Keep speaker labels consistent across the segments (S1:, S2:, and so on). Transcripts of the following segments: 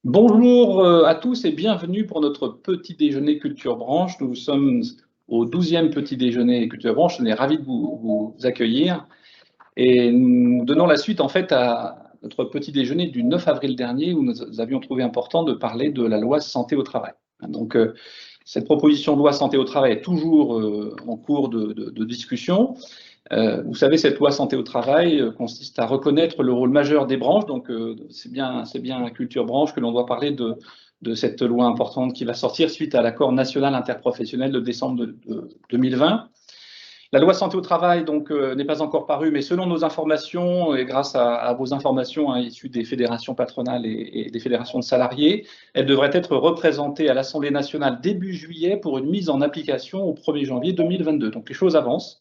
S1: Bonjour à tous et bienvenue pour notre petit déjeuner Culture Branche. Nous sommes au 12e petit déjeuner Culture Branche. On est ravis de vous accueillir et nous donnons la suite en fait à notre petit déjeuner du 9 avril dernier où nous avions trouvé important de parler de la loi santé au travail. Donc cette proposition de loi santé au travail est toujours en cours de discussion. Vous savez, cette loi santé au travail consiste à reconnaître le rôle majeur des branches, donc c'est bien la culture branche que l'on doit parler de cette loi importante qui va sortir suite à l'accord national interprofessionnel de décembre de 2020. La loi santé au travail donc n'est pas encore parue, mais selon nos informations et grâce à vos informations issues des fédérations patronales et des fédérations de salariés, elle devrait être représentée à l'Assemblée nationale début juillet pour une mise en application au 1er janvier 2022. Donc les choses avancent.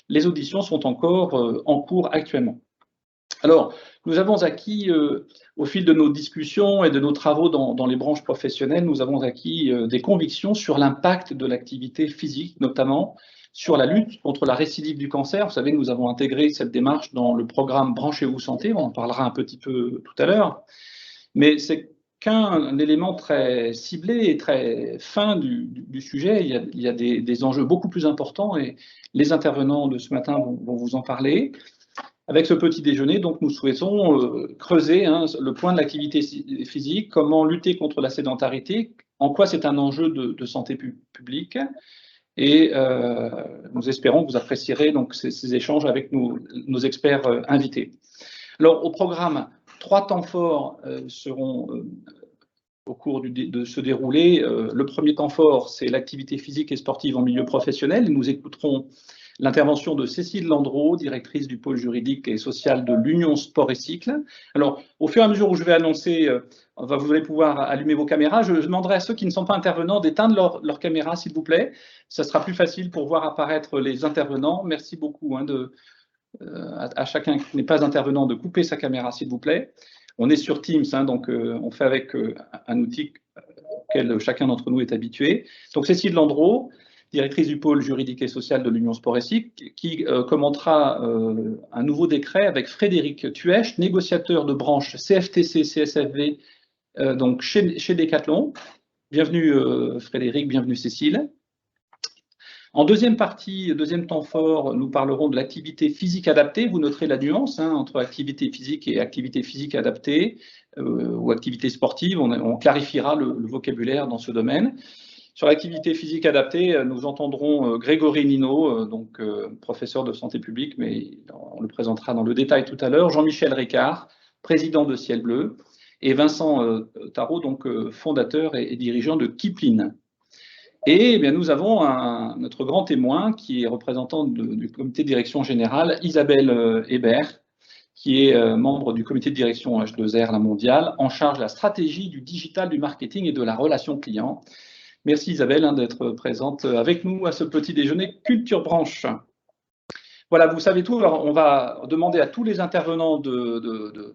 S1: Les auditions sont encore en cours actuellement. Alors, nous avons acquis, au fil de nos discussions et de nos travaux dans les branches professionnelles, nous avons acquis des convictions sur l'impact de l'activité physique, notamment sur la lutte contre la récidive du cancer. Vous savez, nous avons intégré cette démarche dans le programme Branchez-vous Santé, on en parlera un petit peu tout à l'heure, mais c'est qu'un élément très ciblé et très fin du sujet. Il y a des enjeux beaucoup plus importants et les intervenants de ce matin vont vous en parler. Avec ce petit déjeuner, donc, nous souhaitons creuser le point de l'activité physique, comment lutter contre la sédentarité, en quoi c'est un enjeu de santé publique. Et nous espérons que vous apprécierez donc ces échanges avec nos experts invités. Alors, au programme, 3 temps forts seront au cours de se dérouler. Le premier temps fort, c'est l'activité physique et sportive en milieu professionnel. Nous écouterons l'intervention de Cécile Landreau, directrice du pôle juridique et social de l'Union Sport et Cycle. Alors, au fur et à mesure où je vais annoncer, vous allez pouvoir allumer vos caméras. Je demanderai à ceux qui ne sont pas intervenants d'éteindre leur caméra, s'il vous plaît. Ça sera plus facile pour voir apparaître les intervenants. Merci beaucoup à chacun qui n'est pas intervenant de couper sa caméra, s'il vous plaît. On est sur Teams, donc on fait avec un outil auquel chacun d'entre nous est habitué. Donc Cécile Landreau, directrice du pôle juridique et social de l'Union Sport et Cycle, qui commentera un nouveau décret avec Frédéric Tuèche, négociateur de branche CFTC, CSFV, donc chez Decathlon. Bienvenue Frédéric, bienvenue Cécile. En deuxième partie, deuxième temps fort, nous parlerons de l'activité physique adaptée. Vous noterez la nuance entre activité physique et activité physique adaptée ou activité sportive. On clarifiera le vocabulaire dans ce domaine. Sur l'activité physique adaptée, nous entendrons Grégory Nino, donc professeur de santé publique, mais on le présentera dans le détail tout à l'heure, Jean-Michel Ricard, président de Ciel Bleu, et Vincent Tarot, donc fondateur et dirigeant de Kipling. Et eh bien, nous avons notre grand témoin qui est représentant du comité de direction générale, Isabelle Hébert, qui est membre du comité de direction H2R, la mondiale, en charge de la stratégie du digital, du marketing et de la relation client. Merci Isabelle d'être présente avec nous à ce petit déjeuner Culture Branche. Voilà, vous savez tout. Alors, on va demander à tous les intervenants de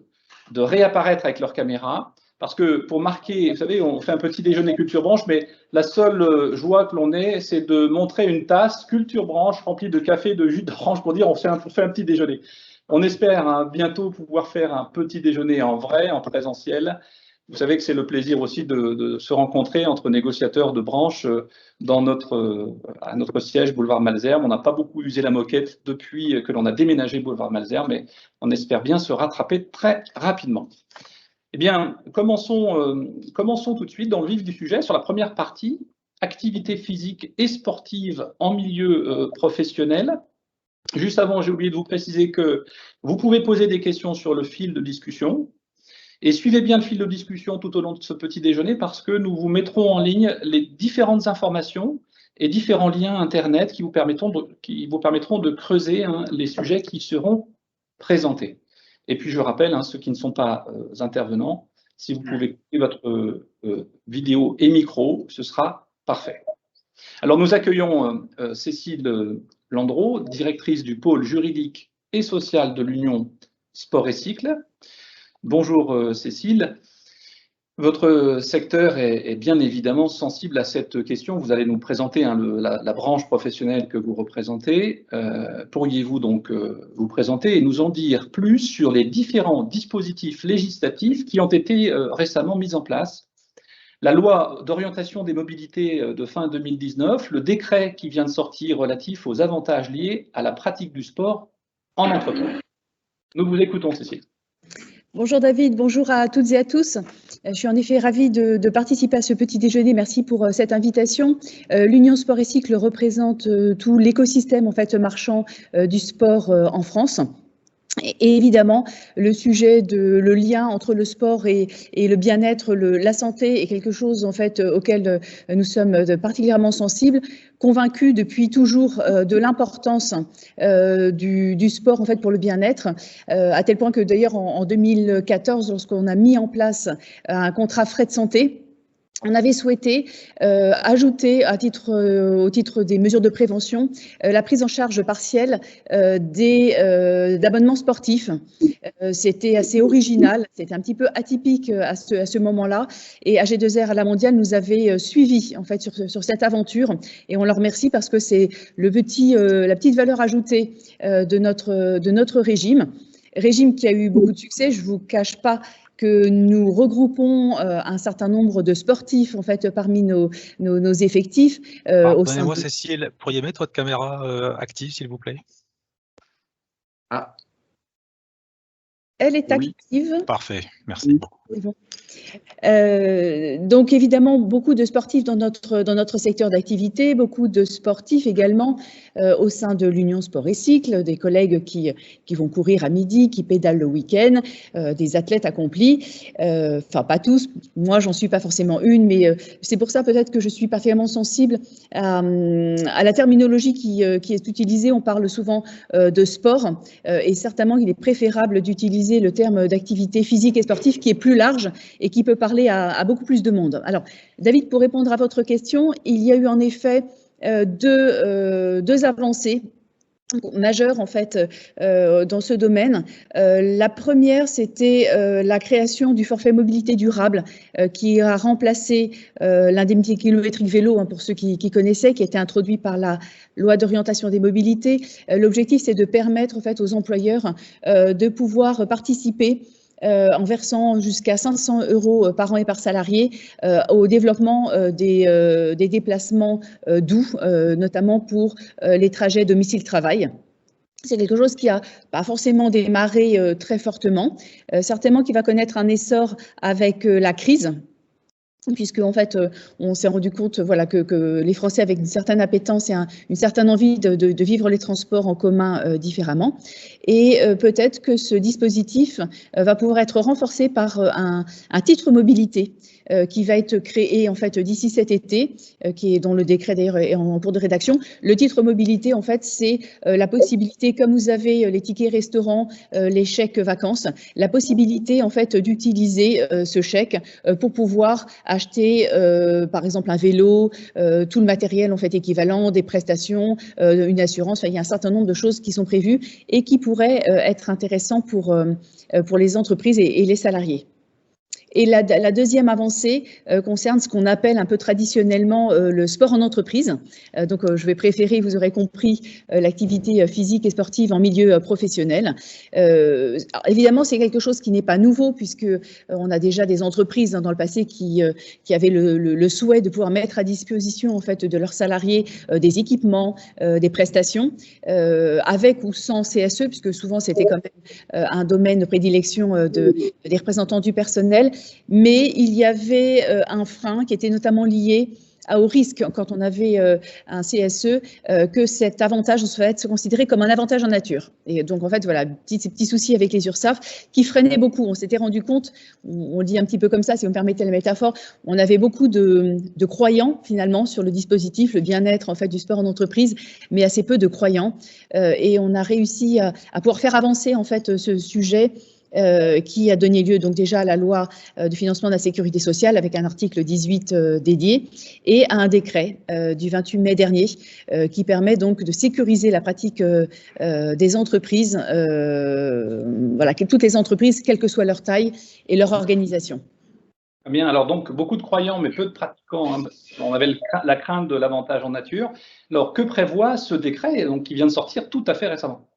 S1: réapparaître avec leur caméra. Parce que pour marquer, vous savez, on fait un petit déjeuner Culture Branche, mais la seule joie que l'on ait, c'est de montrer une tasse Culture Branche remplie de café, de jus d'orange pour dire on fait un petit déjeuner. On espère bientôt pouvoir faire un petit déjeuner en vrai, en présentiel. Vous savez que c'est le plaisir aussi de se rencontrer entre négociateurs de branches à notre siège boulevard Malesherbes. On n'a pas beaucoup usé la moquette depuis que l'on a déménagé boulevard Malesherbes, mais on espère bien se rattraper très rapidement. Eh bien, commençons tout de suite dans le vif du sujet sur la première partie, activité physique et sportive en milieu professionnel. Juste avant, j'ai oublié de vous préciser que vous pouvez poser des questions sur le fil de discussion et suivez bien le fil de discussion tout au long de ce petit déjeuner parce que nous vous mettrons en ligne les différentes informations et différents liens Internet qui vous permettront de creuser les sujets qui seront présentés. Et puis, je rappelle, ceux qui ne sont pas intervenants, si vous pouvez couper votre vidéo et micro, ce sera parfait. Alors, nous accueillons Cécile Landreau, directrice du pôle juridique et social de l'Union Sport et Cycle. Bonjour Cécile. Votre secteur est bien évidemment sensible à cette question. Vous allez nous présenter la branche professionnelle que vous représentez. Pourriez-vous donc vous présenter et nous en dire plus sur les différents dispositifs législatifs qui ont été récemment mis en place? La loi d'orientation des mobilités de fin 2019, le décret qui vient de sortir relatif aux avantages liés à la pratique du sport en entreprise. Nous vous écoutons, Cécile.
S2: Bonjour David, bonjour à toutes et à tous. Je suis en effet ravie de participer à ce petit déjeuner. Merci pour cette invitation. L'Union Sport et Cycle représente tout l'écosystème en fait marchand du sport en France. Et évidemment, le sujet le lien entre le sport et le bien-être, la santé est quelque chose en fait auquel nous sommes particulièrement sensibles, convaincus depuis toujours de l'importance du sport en fait pour le bien-être, à tel point que d'ailleurs en 2014, lorsqu'on a mis en place un contrat frais de santé, on avait souhaité ajouter au titre des mesures de prévention la prise en charge partielle d'abonnements sportifs. C'était assez original, c'était un petit peu atypique à ce moment-là, et AG2R à la mondiale nous avait suivis en fait sur cette aventure, et on leur remercie parce que c'est la petite valeur ajoutée de notre régime qui a eu beaucoup de succès. Je vous cache pas que nous regroupons un certain nombre de sportifs en fait parmi nos effectifs.
S3: Pardonnez-moi, Cécile, pourriez mettre votre caméra active, s'il vous plaît?
S1: Ah.
S2: Elle est active.
S3: Oui. Parfait, merci beaucoup.
S2: Bon. Donc évidemment beaucoup de sportifs dans notre secteur d'activité, beaucoup de sportifs également au sein de l'Union Sport et Cycle, des collègues qui vont courir à midi, qui pédalent le week-end, des athlètes accomplis, enfin pas tous, moi j'en suis pas forcément une, mais c'est pour ça peut-être que je suis particulièrement sensible à la terminologie qui est utilisée. On parle souvent de sport et certainement il est préférable d'utiliser le terme d'activité physique et sportive qui est plus large et qui peut parler à beaucoup plus de monde. Alors, David, pour répondre à votre question, il y a eu en effet deux avancées majeures en fait dans ce domaine. La première, c'était la création du forfait mobilité durable qui a remplacé l'indemnité kilométrique vélo, hein, pour ceux qui connaissaient, qui a été introduit par la loi d'orientation des mobilités. L'objectif, c'est de permettre en fait aux employeurs de pouvoir participer en versant jusqu'à 500 € par an et par salarié au développement des déplacements doux, notamment pour les trajets domicile-travail. C'est quelque chose qui a pas forcément démarré très fortement, certainement qui va connaître un essor avec la crise, puisque en fait, on s'est rendu compte voilà, que les Français avaient une certaine appétence et une certaine envie de vivre les transports en commun différemment. Et peut-être que ce dispositif va pouvoir être renforcé par un titre mobilité qui va être créé en fait d'ici cet été, qui est dont le décret d'ailleurs est en cours de rédaction. Le titre mobilité, en fait, c'est la possibilité, comme vous avez les tickets restaurants, les chèques vacances, la possibilité en fait d'utiliser ce chèque pour pouvoir acheter par exemple un vélo, tout le matériel en fait équivalent, des prestations, une assurance. Enfin, il y a un certain nombre de choses qui sont prévues et qui pourraient être intéressantes pour les entreprises et les salariés. Et la deuxième avancée concerne ce qu'on appelle un peu traditionnellement le sport en entreprise. Donc, je vais préférer, vous aurez compris, l'activité physique et sportive en milieu professionnel. Évidemment, c'est quelque chose qui n'est pas nouveau puisque on a déjà des entreprises dans le passé qui avaient le souhait de pouvoir mettre à disposition en fait de leurs salariés des équipements, des prestations, avec ou sans CSE, puisque souvent c'était quand même un domaine de prédilection des représentants du personnel. Mais il y avait un frein qui était notamment lié au risque, quand on avait un CSE, que cet avantage soit considéré comme un avantage en nature. Et donc, en fait, voilà, ces petits soucis avec les URSSAF qui freinaient beaucoup. On s'était rendu compte, on le dit un petit peu comme ça, si vous me permettez la métaphore, on avait beaucoup de croyants, finalement, sur le dispositif, le bien-être, en fait, du sport en entreprise, mais assez peu de croyants. Et on a réussi à pouvoir faire avancer, en fait, ce sujet qui a donné lieu donc déjà à la loi de financement de la sécurité sociale avec un article 18 dédié et à un décret du 28 mai dernier qui permet donc de sécuriser la pratique des entreprises, voilà, toutes les entreprises, quelle que soit leur taille et leur organisation.
S1: Bien, alors donc beaucoup de croyants, mais peu de pratiquants, hein. On avait la crainte de l'avantage en nature. Alors, que prévoit ce décret donc, qui vient de sortir tout à fait récemment?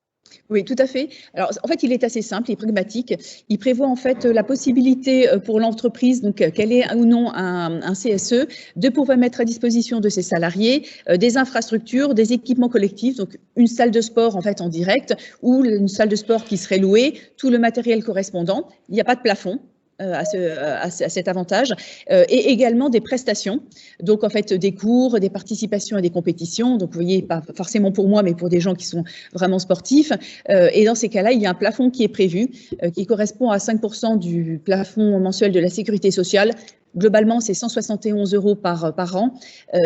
S2: Oui, tout à fait. Alors, en fait, il est assez simple et pragmatique. Il prévoit en fait la possibilité pour l'entreprise, donc qu'elle ait ou non un CSE, de pouvoir mettre à disposition de ses salariés des infrastructures, des équipements collectifs, donc une salle de sport en fait en direct ou une salle de sport qui serait louée, tout le matériel correspondant. Il n'y a pas de plafond. À cet avantage, et également des prestations, donc en fait des cours, des participations à des compétitions, donc vous voyez, pas forcément pour moi, mais pour des gens qui sont vraiment sportifs, et dans ces cas-là, il y a un plafond qui est prévu, qui correspond à 5% du plafond mensuel de la sécurité sociale. Globalement, c'est 171 € par an,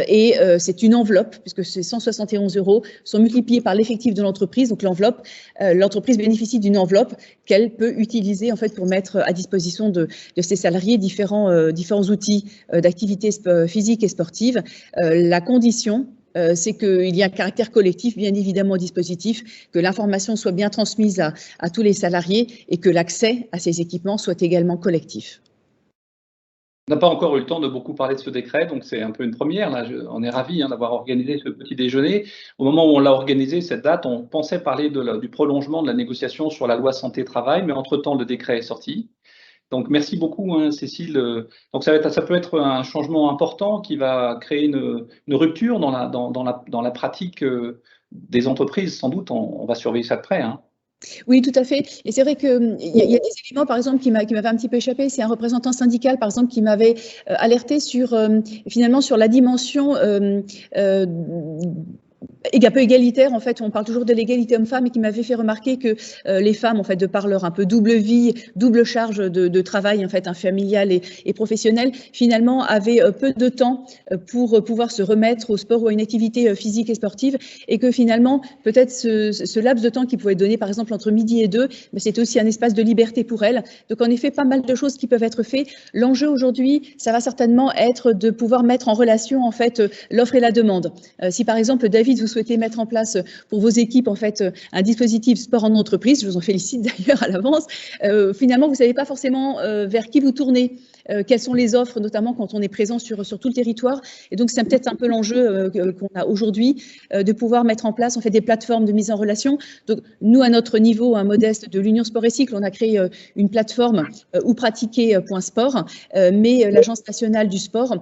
S2: et c'est une enveloppe, puisque ces 171 € sont multipliés par l'effectif de l'entreprise. Donc l'enveloppe, l'entreprise bénéficie d'une enveloppe qu'elle peut utiliser en fait pour mettre à disposition de ses salariés différents outils d'activité physique et sportive. La condition, c'est qu'il y a un caractère collectif, bien évidemment, au dispositif, que l'information soit bien transmise à tous les salariés et que l'accès à ces équipements soit également collectif.
S1: On n'a pas encore eu le temps de beaucoup parler de ce décret, donc c'est un peu une première. Là, on est ravis d'avoir organisé ce petit déjeuner. Au moment où on l'a organisé, cette date, on pensait parler du prolongement de la négociation sur la loi santé-travail, mais entre-temps, le décret est sorti. Donc, merci beaucoup, Cécile. Donc, ça peut être un changement important qui va créer une rupture dans la pratique des entreprises. Sans doute, on va surveiller ça de près.
S2: Oui, tout à fait. Et c'est vrai qu'il y a des éléments, par exemple, qui m'avaient un petit peu échappé. C'est un représentant syndical, par exemple, qui m'avait alerté sur, finalement, sur la dimension un peu égalitaire, en fait, on parle toujours de l'égalité homme-femme, et qui m'avait fait remarquer que les femmes, en fait, de par leur un peu double vie, double charge de travail, en fait, familial et professionnel, finalement, avaient peu de temps pour pouvoir se remettre au sport ou à une activité physique et sportive, et que finalement, peut-être ce laps de temps qui pouvait donner, par exemple, entre midi et 2, mais c'était aussi un espace de liberté pour elles. Donc, en effet, pas mal de choses qui peuvent être faites. L'enjeu aujourd'hui, ça va certainement être de pouvoir mettre en relation, en fait, l'offre et la demande. Si, par exemple, David, vous souhaitez mettre en place pour vos équipes en fait un dispositif sport en entreprise, je vous en félicite d'ailleurs à l'avance, finalement vous ne savez pas forcément vers qui vous tournez, quelles sont les offres, notamment quand on est présent sur tout le territoire. Et donc c'est peut-être un peu l'enjeu qu'on a aujourd'hui, de pouvoir mettre en place en fait des plateformes de mise en relation. Donc nous, à notre niveau modeste de l'Union Sport et Cycle, on a créé une plateforme oupratiquer.sport, mais l'Agence nationale du sport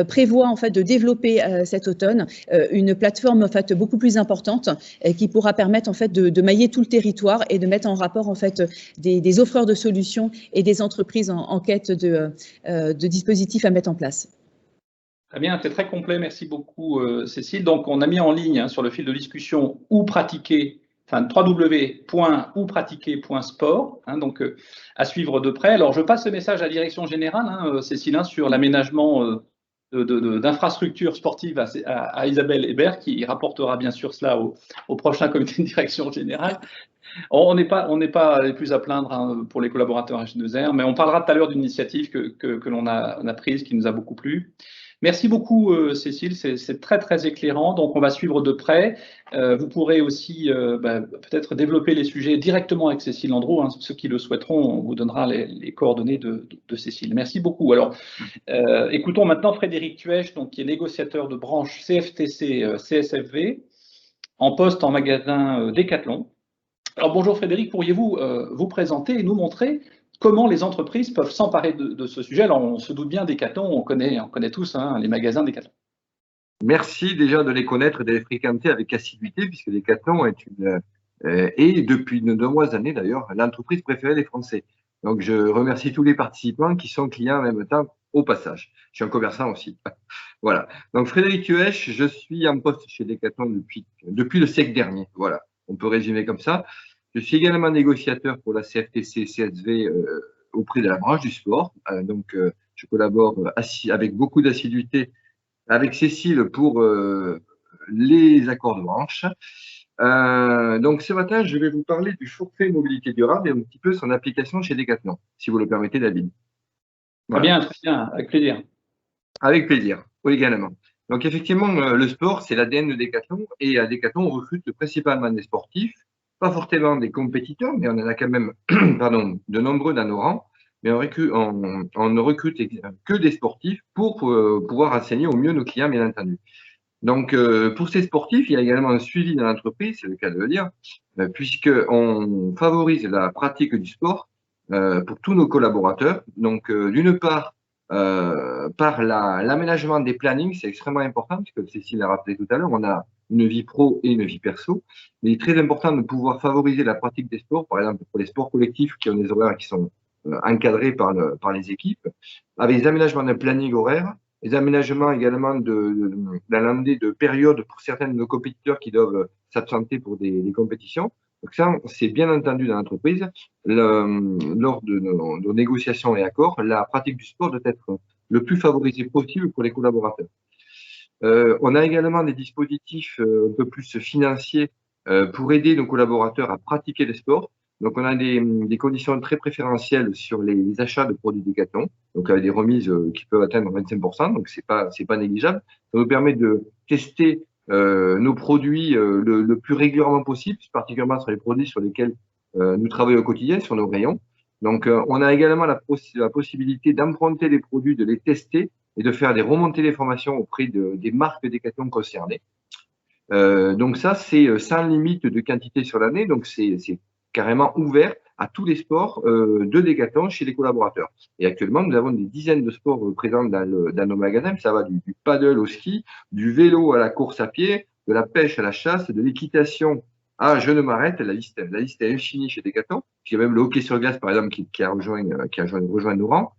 S2: prévoit en fait de développer cet automne une plateforme en fait beaucoup plus importante qui pourra permettre en fait de mailler tout le territoire et de mettre en rapport en fait des offreurs de solutions et des entreprises en quête de dispositifs à mettre en place.
S1: Très bien, c'est très complet. Merci beaucoup, Cécile. Donc, on a mis en ligne sur le fil de discussion où pratiquer, enfin www.oupratiquer.sport, donc à suivre de près. Alors, je passe le message à la direction générale, Cécile, sur l'aménagement d'infrastructures sportives à Isabelle Hébert, qui rapportera bien sûr cela au prochain comité de direction générale. On n'est pas les plus à plaindre pour les collaborateurs H2R, mais on parlera tout à l'heure d'une initiative que l'on a prise, qui nous a beaucoup plu. Merci beaucoup, Cécile, c'est très, très éclairant. Donc, on va suivre de près. Vous pourrez aussi peut-être développer les sujets directement avec Cécile Landreau. Ceux qui le souhaiteront, on vous donnera les coordonnées de Cécile. Merci beaucoup. Alors, écoutons maintenant Frédéric Tuèche, qui est négociateur de branche CFTC CSFV, en poste en magasin Decathlon. Alors, bonjour Frédéric, pourriez-vous vous présenter et nous montrer comment les entreprises peuvent s'emparer de ce sujet? Alors, on se doute bien, Decathlon, on connaît tous les magasins Decathlon.
S4: Merci déjà de les connaître et de les fréquenter avec assiduité, puisque Decathlon est depuis de nombreuses années d'ailleurs, l'entreprise préférée des Français. Donc, je remercie tous les participants qui sont clients en même temps au passage. Je suis un commerçant aussi. Voilà. Donc, Frédéric Tuèche, je suis en poste chez Decathlon depuis le siècle dernier. Voilà. On peut résumer comme ça. Je suis également négociateur pour la CFTC CSV auprès de la branche du sport. Je collabore avec beaucoup d'assiduité avec Cécile pour les accords de branche. Donc ce matin, je vais vous parler du forfait mobilité durable et un petit peu son application chez Decathlon, si vous le permettez, David.
S1: Voilà. Très bien, avec plaisir.
S4: Avec plaisir, oui, également. Donc effectivement, le sport, c'est l'ADN de Decathlon, et à Decathlon, on recrute principalement des sportifs, pas forcément des compétiteurs, mais on en a quand même de nombreux dans nos rangs. mais on ne recrute que des sportifs pour pouvoir enseigner au mieux nos clients, bien entendu. Donc, pour ces sportifs, il y a également un suivi dans l'entreprise, c'est le cas de le dire, puisqu'on favorise la pratique du sport pour tous nos collaborateurs. Donc, d'une part, par l'aménagement des plannings, c'est extrêmement important, puisque Cécile l'a rappelé tout à l'heure, on a une vie pro et une vie perso. Mais il est très important de pouvoir favoriser la pratique des sports, par exemple pour les sports collectifs qui ont des horaires qui sont encadrés par les équipes, avec les aménagements d'un planning horaire, les aménagements également de périodes pour certains de nos compétiteurs qui doivent s'absenter pour des compétitions. Donc ça, c'est bien entendu dans l'entreprise, lors de nos négociations et accords, la pratique du sport doit être le plus favorisée possible pour les collaborateurs. On a également des dispositifs un peu plus financiers pour aider nos collaborateurs à pratiquer le sport. Donc, on a des conditions très préférentielles sur les achats de produits Decathlon, donc avec des remises qui peuvent atteindre 25%, donc c'est pas négligeable. Ça nous permet de tester nos produits le plus régulièrement possible, particulièrement sur les produits sur lesquels nous travaillons au quotidien, sur nos rayons. Donc, on a également la possibilité d'emprunter les produits, de les tester et de faire des remontées d'informations auprès des marques Decathlon concernées. Donc ça, c'est sans limite de quantité sur l'année, donc c'est carrément ouvert à tous les sports de Decathlon chez les collaborateurs. Et actuellement, nous avons des dizaines de sports présents dans nos magasins. Ça va du paddle au ski, du vélo à la course à pied, de la pêche à la chasse, de l'équitation à je ne m'arrête. La liste est infinie chez Decathlon. Il y a même le hockey sur glace, par exemple, qui a rejoint nos rangs.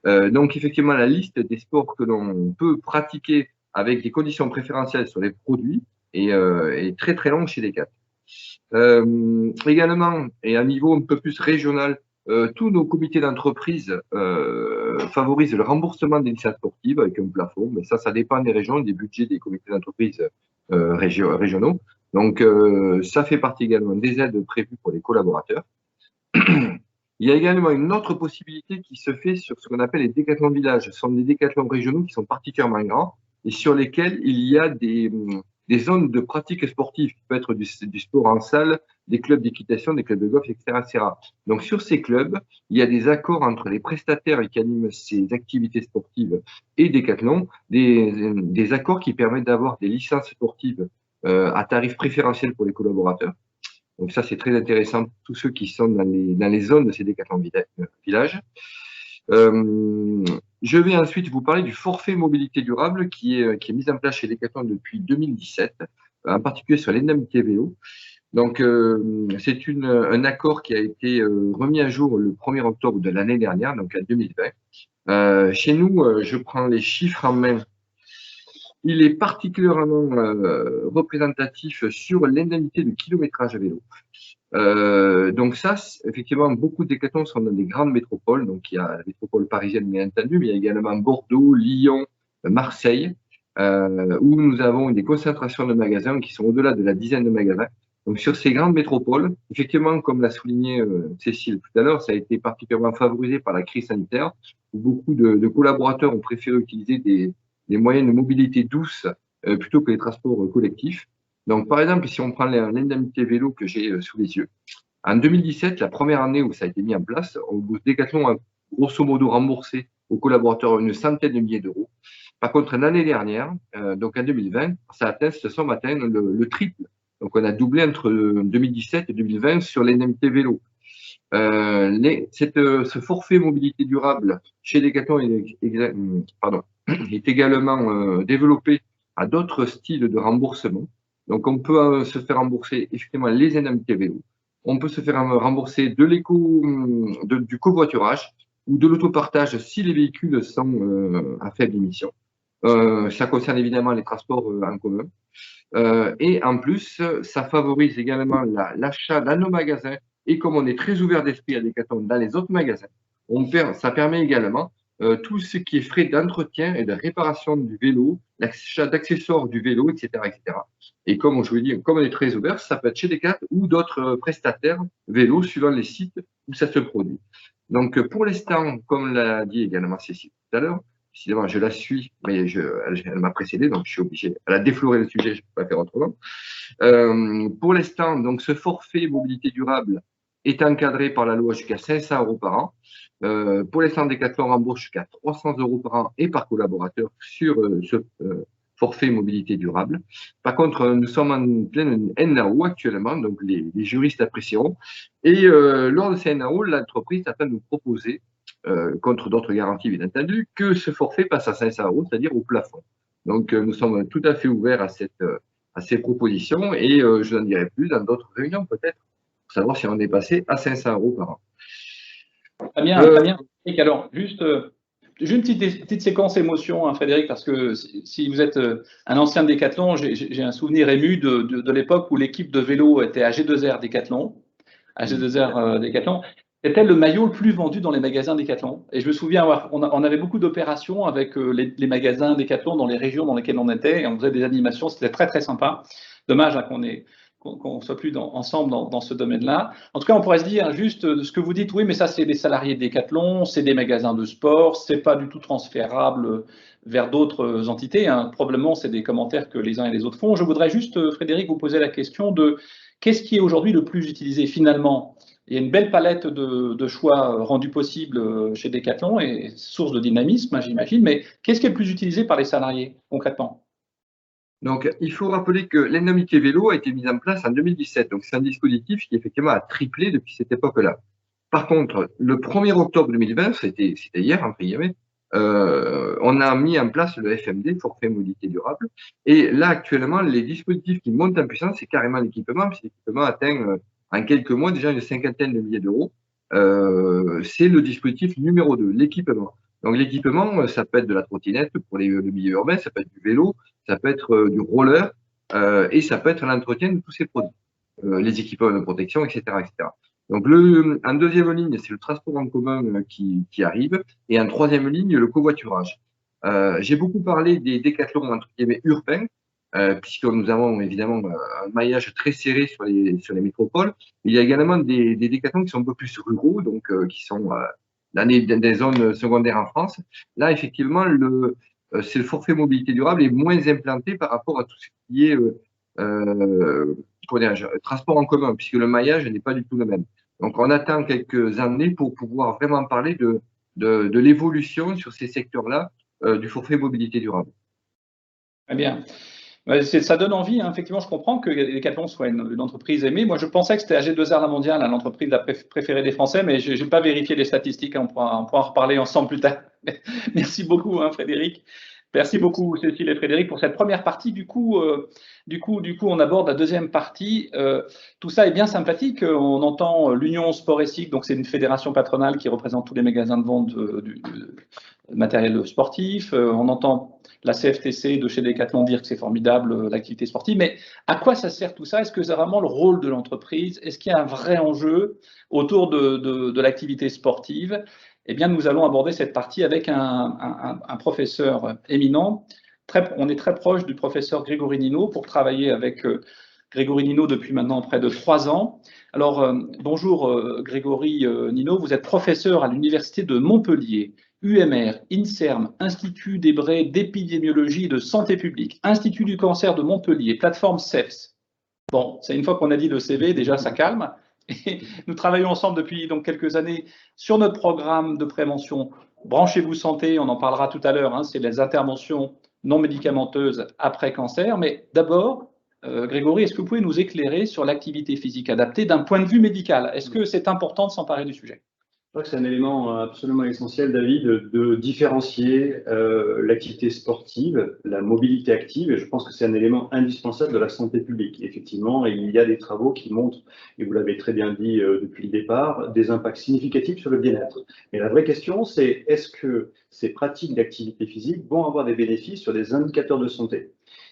S4: Donc, effectivement, la liste des sports que l'on peut pratiquer avec des conditions préférentielles sur les produits est très, très longue chez Decathlon. Également, et à un niveau un peu plus régional, tous nos comités d'entreprise favorisent le remboursement des licences sportives avec un plafond, mais ça dépend des régions, des budgets des comités d'entreprise régionaux. Donc, ça fait partie également des aides prévues pour les collaborateurs. Il y a également une autre possibilité qui se fait sur ce qu'on appelle les décathlons villages. Ce sont des décathlons régionaux qui sont particulièrement grands et sur lesquels il y a des zones de pratique sportive, qui peut être du sport en salle, des clubs d'équitation, des clubs de golf, etc., etc. Donc, sur ces clubs, il y a des accords entre les prestataires qui animent ces activités sportives et Decathlon, des accords qui permettent d'avoir des licences sportives à tarif préférentiel pour les collaborateurs. Donc, ça, c'est très intéressant pour tous ceux qui sont dans les zones de ces Decathlon villages. Je vais ensuite vous parler du forfait mobilité durable qui est mis en place chez Decathlon depuis 2017, en particulier sur l'indemnité vélo. Donc, c'est un accord qui a été remis à jour le 1er octobre de l'année dernière, donc en 2020. Chez nous, je prends les chiffres en main. Il est particulièrement représentatif sur l'indemnité de kilométrage vélo. Donc ça, effectivement, beaucoup de Decathlon sont dans des grandes métropoles. Donc il y a la métropole parisienne, bien entendu, mais il y a également Bordeaux, Lyon, Marseille, où nous avons des concentrations de magasins qui sont au-delà de la dizaine de magasins. Donc sur ces grandes métropoles, effectivement, comme l'a souligné Cécile tout à l'heure, ça a été particulièrement favorisé par la crise sanitaire, où beaucoup de collaborateurs ont préféré utiliser des moyens de mobilité douce plutôt que les transports collectifs. Donc, par exemple, si on prend l'indemnité vélo que j'ai sous les yeux, en 2017, la première année où ça a été mis en place, Decathlon a grosso modo remboursé aux collaborateurs une centaine de milliers d'euros. Par contre, l'année dernière, donc en 2020, cette somme atteint le triple. Donc, on a doublé entre 2017 et 2020 sur l'indemnité vélo. Ce forfait mobilité durable chez Decathlon est également développé à d'autres styles de remboursement. Donc, on peut se faire rembourser effectivement les indemnités vélo. On peut se faire rembourser du covoiturage ou de l'autopartage si les véhicules sont à faible émission. Ça concerne évidemment les transports en commun. Et en plus, ça favorise également l'achat dans nos magasins. Et comme on est très ouvert d'esprit à Decathlon dans les autres magasins, ça permet également tout ce qui est frais d'entretien et de réparation du vélo, l'achat d'accessoires du vélo, etc., etc. Et comme je vous dis, comme on est très ouvert, ça peut être chez Decathlon ou d'autres prestataires vélo suivant les sites où ça se produit. Donc, pour l'instant, comme l'a dit également Cécile tout à l'heure, décidément, je la suis, mais elle m'a précédé, donc je suis obligé. Elle a défloré le sujet, je ne peux pas faire autrement. Pour l'instant, donc, ce forfait mobilité durable est encadré par la loi jusqu'à 500 € par an. Pour les centres Décathlon, on rembourse jusqu'à 300 € par an et par collaborateur sur ce forfait mobilité durable. Par contre, nous sommes en pleine NAO actuellement, donc les juristes apprécieront. Et lors de ces NAO, l'entreprise attend de nous proposer, contre d'autres garanties bien entendu, que ce forfait passe à 500 €, c'est-à-dire au plafond. Donc nous sommes tout à fait ouverts à ces propositions et je n'en dirai plus dans d'autres réunions peut-être, pour savoir si on est passé à 500 € par an.
S1: Très bien, très bien. Et alors, juste une petite séquence émotion, hein, Frédéric, parce que si vous êtes un ancien Décathlon, j'ai un souvenir ému de l'époque où l'équipe de vélo était AG2R Décathlon. AG2R Décathlon. C'était le maillot le plus vendu dans les magasins Décathlon. Et je me souviens, on avait beaucoup d'opérations avec les magasins Décathlon dans les régions dans lesquelles on était, et on faisait des animations, c'était très très sympa. Dommage hein, qu'on ne soit plus ensemble dans ce domaine-là. En tout cas, on pourrait se dire juste ce que vous dites, oui, mais ça, c'est des salariés de Décathlon, c'est des magasins de sport, c'est pas du tout transférable vers d'autres entités. Hein. Probablement, c'est des commentaires que les uns et les autres font. Je voudrais juste, Frédéric, vous poser la question de qu'est-ce qui est aujourd'hui le plus utilisé finalement? Il y a une belle palette de choix rendus possibles chez Décathlon et source de dynamisme, hein, j'imagine, mais qu'est-ce qui est le plus utilisé par les salariés concrètement?
S4: Donc, il faut rappeler que l'indemnité vélo a été mise en place en 2017. Donc, c'est un dispositif qui, effectivement, a triplé depuis cette époque-là. Par contre, le 1er octobre 2020, c'était hier, entre guillemets, on a mis en place le FMD, forfait mobilité durable. Et là, actuellement, les dispositifs qui montent en puissance, c'est carrément l'équipement, puisque l'équipement atteint en quelques mois déjà une cinquantaine de milliers d'euros. C'est le dispositif numéro 2, l'équipement. Donc, l'équipement, ça peut être de la trottinette pour le milieu urbain, ça peut être du vélo, ça peut être du roller et ça peut être l'entretien de tous ces produits, les équipements de protection, etc., etc. Donc, en deuxième ligne, c'est le transport en commun qui arrive et en troisième ligne, le covoiturage. J'ai beaucoup parlé des décathlons entre guillemets urbains, puisque nous avons évidemment un maillage très serré sur les métropoles. Il y a également des décathlons qui sont un peu plus ruraux, donc qui sont dans des zones secondaires en France. Là, effectivement, c'est le forfait mobilité durable est moins implanté par rapport à tout ce qui est transport en commun, puisque le maillage n'est pas du tout le même. Donc, on attend quelques années pour pouvoir vraiment parler de l'évolution sur ces secteurs-là du forfait mobilité durable.
S1: Très bien. Ça donne envie, hein. Effectivement, je comprends que Decathlon soit une entreprise aimée. Moi, je pensais que c'était AG2R La Mondiale, hein, l'entreprise préférée des Français, mais je n'ai pas vérifié les statistiques. Hein. On pourra en reparler ensemble plus tard. Merci beaucoup, hein, Frédéric. Merci beaucoup, Cécile et Frédéric, pour cette première partie. Du coup, on aborde la deuxième partie. Tout ça est bien sympathique. On entend l'Union Sport et Cycle, donc c'est une fédération patronale qui représente tous les magasins de vente du matériel sportif. On entend la CFTC de chez Decathlon dire que c'est formidable l'activité sportive, mais à quoi ça sert tout ça? Est-ce que c'est vraiment le rôle de l'entreprise? Est-ce qu'il y a un vrai enjeu autour de l'activité sportive? Eh bien, nous allons aborder cette partie avec un professeur éminent. On est très proche du professeur Grégory Nino pour travailler avec Grégory Nino depuis maintenant près de 3 ans. Alors, bonjour Grégory Nino, vous êtes professeur à l'Université de Montpellier. UMR, INSERM, Institut d'Hébré d'épidémiologie et de santé publique, Institut du cancer de Montpellier, plateforme CEPS. Bon, c'est une fois qu'on a dit le CV, déjà ça calme. Et nous travaillons ensemble depuis donc quelques années sur notre programme de prévention Branchez-vous santé, on en parlera tout à l'heure, hein, c'est les interventions non médicamenteuses après cancer. Mais d'abord, Grégory, est-ce que vous pouvez nous éclairer sur l'activité physique adaptée d'un point de vue médical? Est-ce que c'est important de s'emparer du sujet?
S5: Je crois que c'est un élément absolument essentiel, David, de différencier l'activité sportive, la mobilité active, et je pense que c'est un élément indispensable de la santé publique. Effectivement, il y a des travaux qui montrent, et vous l'avez très bien dit depuis le départ, des impacts significatifs sur le bien-être. Mais la vraie question, c'est est-ce que ces pratiques d'activité physique vont avoir des bénéfices sur des indicateurs de santé?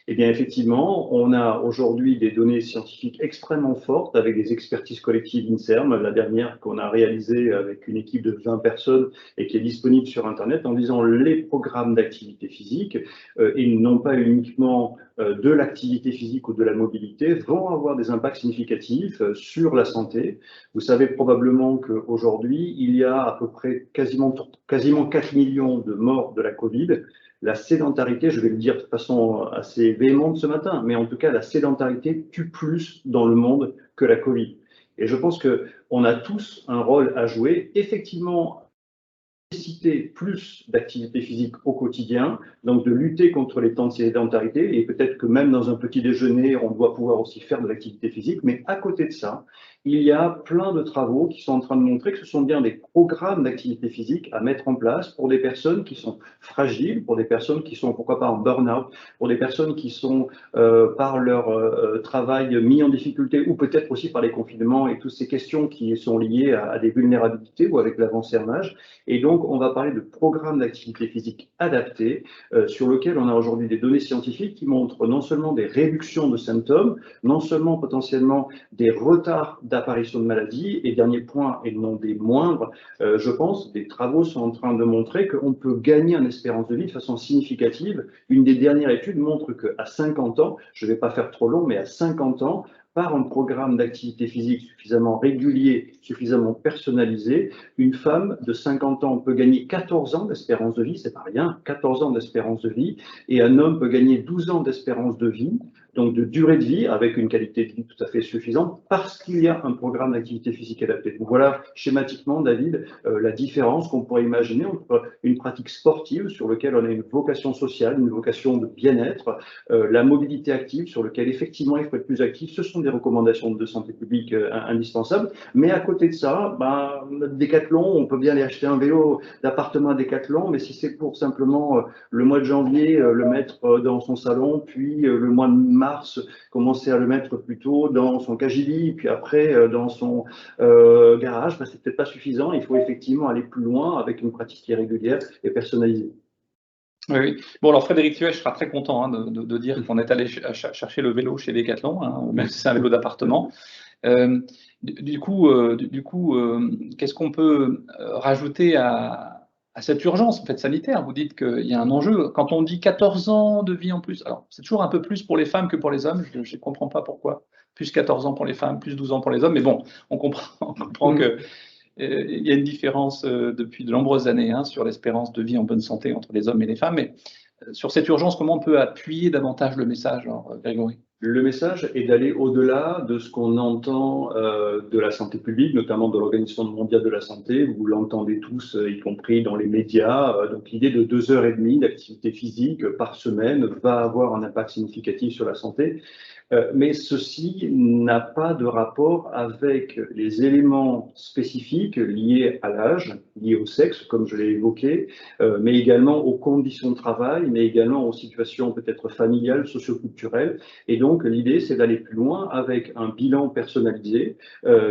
S5: Eh bien, effectivement, on a aujourd'hui des données scientifiques extrêmement fortes avec des expertises collectives INSERM, la dernière qu'on a réalisée avec une équipe de 20 personnes et qui est disponible sur Internet en disant les programmes d'activité physique et non pas uniquement de l'activité physique ou de la mobilité vont avoir des impacts significatifs sur la santé. Vous savez probablement qu'aujourd'hui, il y a à peu près quasiment 4 millions de morts de la Covid. La sédentarité, je vais le dire de façon assez véhémente ce matin, mais en tout cas, la sédentarité tue plus dans le monde que la Covid. Et je pense qu'on a tous un rôle à jouer. Effectivement, nécessiter plus d'activité physique au quotidien, donc de lutter contre les temps de sédentarité, et peut-être que même dans un petit déjeuner, on doit pouvoir aussi faire de l'activité physique, mais à côté de ça, il y a plein de travaux qui sont en train de montrer que ce sont bien des programmes d'activité physique à mettre en place pour des personnes qui sont fragiles, pour des personnes qui sont, pourquoi pas, en burn-out, pour des personnes qui sont, par leur travail, mis en difficulté, ou peut-être aussi par les confinements et toutes ces questions qui sont liées à des vulnérabilités ou avec l'avancée en âge. Et donc, on va parler de programmes d'activité physique adaptés sur lesquels on a aujourd'hui des données scientifiques qui montrent non seulement des réductions de symptômes, non seulement potentiellement des retards d'apparition de maladies, et dernier point, et non des moindres, je pense, des travaux sont en train de montrer qu'on peut gagner en espérance de vie de façon significative. Une des dernières études montre qu'à 50 ans, je ne vais pas faire trop long, mais à 50 ans, par un programme d'activité physique suffisamment régulier, suffisamment personnalisé, une femme de 50 ans peut gagner 14 ans d'espérance de vie, c'est pas rien, 14 ans d'espérance de vie, et un homme peut gagner 12 ans d'espérance de vie, donc de durée de vie, avec une qualité de vie tout à fait suffisante, parce qu'il y a un programme d'activité physique adapté. Donc voilà, schématiquement, David, la différence qu'on pourrait imaginer entre une pratique sportive sur laquelle on a une vocation sociale, une vocation de bien-être, la mobilité active sur laquelle effectivement il faut être plus actif, ce sont des recommandations de santé publique indispensables. Mais à côté de ça, notre Décathlon, on peut bien aller acheter un vélo d'appartement à Décathlon, mais si c'est pour simplement le mois de janvier le mettre dans son salon, puis le mois de mars commencer à le mettre plutôt dans son Kajili, puis après dans son garage, c'est peut-être pas suffisant. Il faut effectivement aller plus loin avec une pratique qui est régulière et personnalisée.
S1: Oui, oui. Bon, alors Frédéric Tuech sera très content hein, de dire qu'on est allé chercher le vélo chez Decathlon, hein, même si c'est un vélo d'appartement. Du coup, qu'est-ce qu'on peut rajouter à cette urgence en fait, sanitaire? Vous dites qu'il y a un enjeu. Quand on dit 14 ans de vie en plus, alors c'est toujours un peu plus pour les femmes que pour les hommes, je ne comprends pas pourquoi. Plus 14 ans pour les femmes, plus 12 ans pour les hommes, mais bon, on comprend que il y a une différence depuis de nombreuses années hein, sur l'espérance de vie en bonne santé entre les hommes et les femmes. Mais sur cette urgence, comment on peut appuyer davantage le message, alors, Grégory?
S5: Le message est d'aller au-delà de ce qu'on entend de la santé publique, notamment de l'Organisation mondiale de la santé. Vous l'entendez tous, y compris dans les médias. Donc l'idée de 2h30 d'activité physique par semaine va avoir un impact significatif sur la santé. Mais ceci n'a pas de rapport avec les éléments spécifiques liés à l'âge, liés au sexe, comme je l'ai évoqué, mais également aux conditions de travail, mais également aux situations peut-être familiales, socioculturelles. Et donc, l'idée, c'est d'aller plus loin avec un bilan personnalisé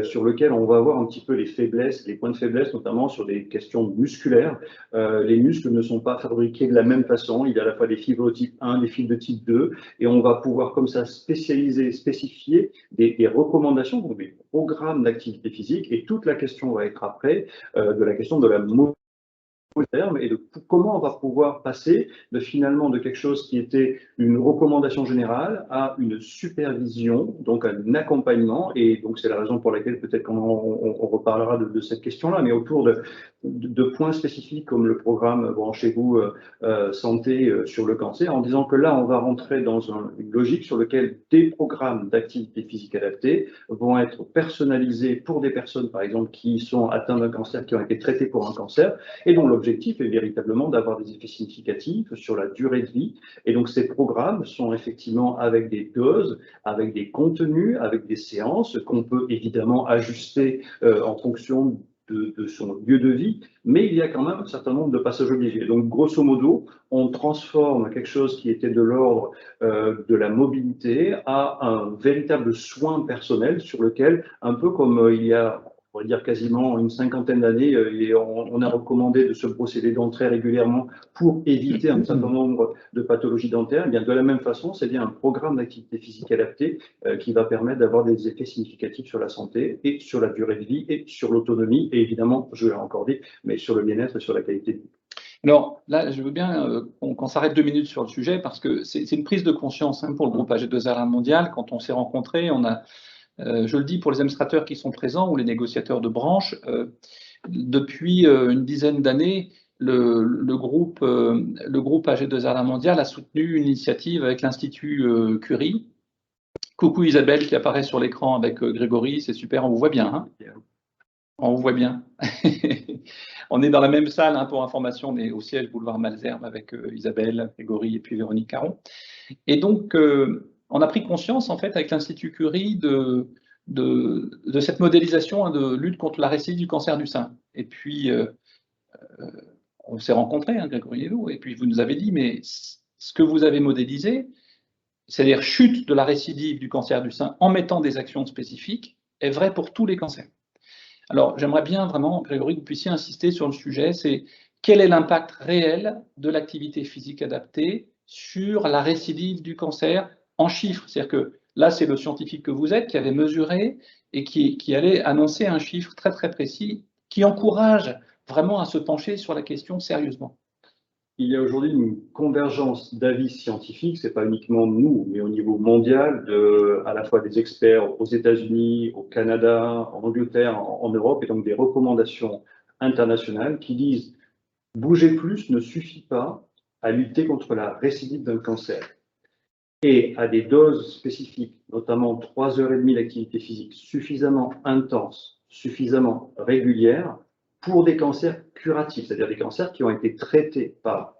S5: sur lequel on va voir un petit peu les faiblesses, les points de faiblesse, notamment sur des questions musculaires. Les muscles ne sont pas fabriqués de la même façon. Il y a à la fois des fibres de type 1, des fibres de type 2, et on va pouvoir comme ça spécifier des recommandations, donc des programmes d'activité physique, et toute la question va être après de la question de la mobilité terme et de comment on va pouvoir passer finalement de quelque chose qui était une recommandation générale à une supervision, donc à un accompagnement. Et donc c'est la raison pour laquelle peut-être qu'on reparlera de cette question-là, mais autour de points spécifiques comme le programme Branchez-vous santé sur le cancer, en disant que là on va rentrer dans une logique sur laquelle des programmes d'activité physique adaptés vont être personnalisés pour des personnes par exemple qui sont atteintes d'un cancer, qui ont été traitées pour un cancer, et dont l'objectif est véritablement d'avoir des effets significatifs sur la durée de vie. Et donc ces programmes sont effectivement avec des doses, avec des contenus, avec des séances qu'on peut évidemment ajuster en fonction de son lieu de vie, mais il y a quand même un certain nombre de passages obligés. Donc, grosso modo, on transforme quelque chose qui était de l'ordre de la mobilité à un véritable soin personnel sur lequel, un peu comme il y a, on va dire quasiment une cinquantaine d'années, on a recommandé de se brosser les dents très régulièrement pour éviter un certain nombre de pathologies dentaires. Eh bien, de la même façon, c'est bien un programme d'activité physique adapté qui va permettre d'avoir des effets significatifs sur la santé et sur la durée de vie et sur l'autonomie et évidemment, je l'ai encore dit, mais sur le bien-être et sur la qualité de vie.
S1: Alors là, je veux bien qu'on s'arrête 2 minutes sur le sujet parce que c'est une prise de conscience hein, pour le groupe AG2R mondial. Quand on s'est rencontrés, on a je le dis pour les administrateurs qui sont présents ou les négociateurs de branche, depuis une dizaine d'années, le groupe AG2R mondial a soutenu une initiative avec l'Institut Curie Coucou Isabelle qui apparaît sur l'écran avec Grégory, c'est super, on vous voit bien. Hein, on vous voit bien. On est dans la même salle, hein, pour information, on est au siège boulevard Malesherbes avec Isabelle, Grégory et puis Véronique Caron. Et donc, on a pris conscience, en fait, avec l'Institut Curie de cette modélisation, hein, de lutte contre la récidive du cancer du sein. Et puis, on s'est rencontrés, hein, Grégory et nous, et puis vous nous avez dit, mais ce que vous avez modélisé, c'est-à-dire chute de la récidive du cancer du sein en mettant des actions spécifiques, est vrai pour tous les cancers. Alors, j'aimerais bien vraiment, Grégory, que vous puissiez insister sur le sujet, c'est quel est l'impact réel de l'activité physique adaptée sur la récidive du cancer en chiffres. C'est-à-dire que là, c'est le scientifique que vous êtes qui avait mesuré et qui allait annoncer un chiffre très très précis qui encourage vraiment à se pencher sur la question sérieusement.
S5: Il y a aujourd'hui une convergence d'avis scientifiques, ce n'est pas uniquement nous, mais au niveau mondial, à la fois des experts aux États-Unis, au Canada, en Angleterre, en Europe, et donc des recommandations internationales qui disent bouger plus ne suffit pas à lutter contre la récidive d'un cancer. Et à des doses spécifiques, notamment 3h30 d'activité physique suffisamment intense, suffisamment régulière, pour des cancers curatifs, c'est-à-dire des cancers qui ont été traités par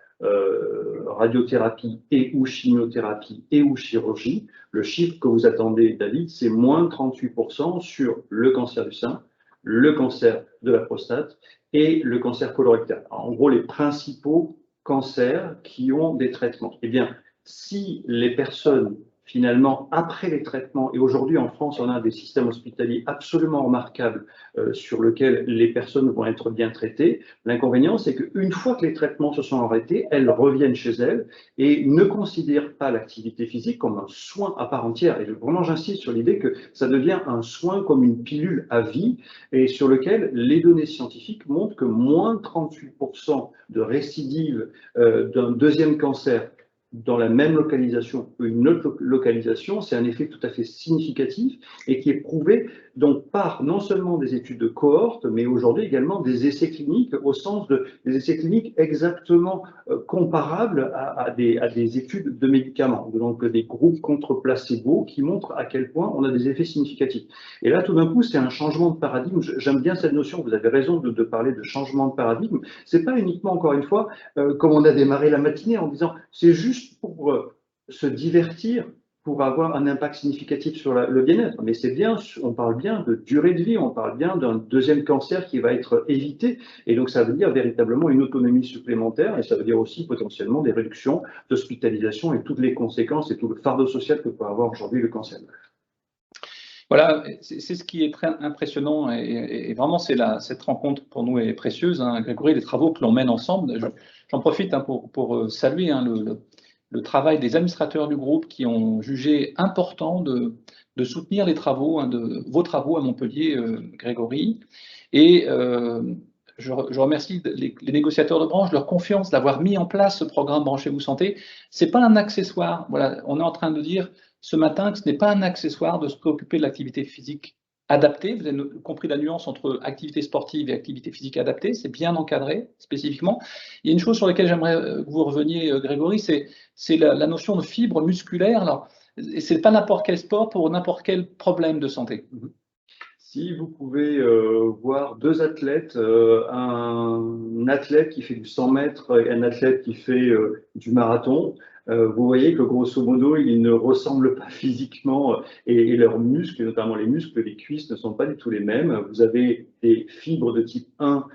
S5: radiothérapie et ou chimiothérapie et ou chirurgie. Le chiffre que vous attendez, David, c'est moins 38% sur le cancer du sein, le cancer de la prostate et le cancer colorectal. En gros, les principaux cancers qui ont des traitements. Eh bien, si les personnes, finalement, après les traitements, et aujourd'hui en France, on a des systèmes hospitaliers absolument remarquables sur lesquels les personnes vont être bien traitées, l'inconvénient, c'est qu'une fois que les traitements se sont arrêtés, elles reviennent chez elles et ne considèrent pas l'activité physique comme un soin à part entière. Et vraiment, j'insiste sur l'idée que ça devient un soin comme une pilule à vie et sur lequel les données scientifiques montrent que moins 38% de récidive d'un deuxième cancer dans la même localisation qu'une autre localisation, c'est un effet tout à fait significatif et qui est prouvé donc par non seulement des études de cohorte, mais aujourd'hui également des essais cliniques au sens des essais cliniques exactement comparables à des études de médicaments, donc des groupes contre placebo qui montrent à quel point on a des effets significatifs. Et là, tout d'un coup, c'est un changement de paradigme. J'aime bien cette notion, vous avez raison de parler de changement de paradigme. C'est pas uniquement, encore une fois, comme on a démarré la matinée en disant c'est juste pour se divertir, pour avoir un impact significatif sur le bien-être. Mais c'est bien, on parle bien de durée de vie, on parle bien d'un deuxième cancer qui va être évité. Et donc, ça veut dire véritablement une autonomie supplémentaire et ça veut dire aussi potentiellement des réductions d'hospitalisation et toutes les conséquences et tout le fardeau social que peut avoir aujourd'hui le cancer.
S1: Voilà, c'est ce qui est très impressionnant et vraiment cette rencontre pour nous est précieuse, hein, Grégory, les travaux que l'on mène ensemble. J'en profite, hein, pour saluer, hein, le travail des administrateurs du groupe qui ont jugé important de soutenir les travaux, hein, vos travaux à Montpellier, Grégory. Et je remercie les négociateurs de branche, leur confiance d'avoir mis en place ce programme Branchez-vous Santé. Ce n'est pas un accessoire. Voilà, on est en train de dire ce matin que ce n'est pas un accessoire de se préoccuper de l'activité physique adaptée. Vous avez compris la nuance entre activité sportive et activité physique adaptée. C'est bien encadré spécifiquement. Il y a une chose sur laquelle j'aimerais que vous reveniez, Grégory, c'est la notion de fibre musculaire. Alors, ce n'est pas n'importe quel sport pour n'importe quel problème de santé.
S5: Si vous pouvez voir deux athlètes, un athlète qui fait du 100 mètres et un athlète qui fait du marathon, vous voyez que grosso modo, ils ne ressemblent pas physiquement et leurs muscles, notamment les muscles des cuisses, ne sont pas du tout les mêmes. Vous avez des fibres de type 1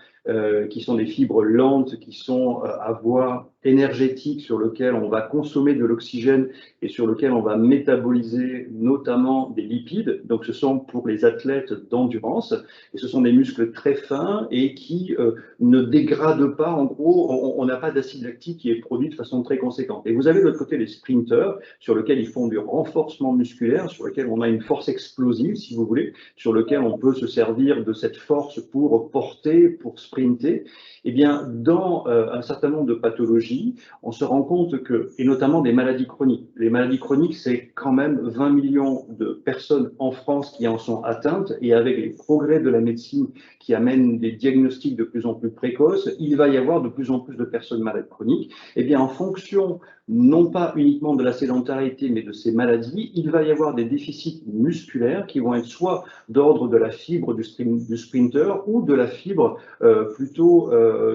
S5: qui sont des fibres lentes, qui sont à voie énergétique sur lequel on va consommer de l'oxygène et sur lequel on va métaboliser notamment des lipides. Donc ce sont pour les athlètes d'endurance et ce sont des muscles très fins et qui ne dégradent pas, en gros, on n'a pas d'acide lactique qui est produit de façon très conséquente. Et vous avez de l'autre côté les sprinteurs sur lesquels ils font du renforcement musculaire, sur lesquels on a une force explosive, si vous voulez, sur lequel on peut se servir de cette force pour porter, pour sprinter. Eh bien, dans un certain nombre de pathologies, on se rend compte que, et notamment des maladies chroniques, les maladies chroniques, c'est quand même 20 millions de personnes en France qui en sont atteintes, et avec les progrès de la médecine qui amènent des diagnostics de plus en plus précoces, il va y avoir de plus en plus de personnes malades chroniques. Eh bien, en fonction non pas uniquement de la sédentarité, mais de ces maladies, il va y avoir des déficits musculaires qui vont être soit d'ordre de la fibre du sprinter ou de la fibre plutôt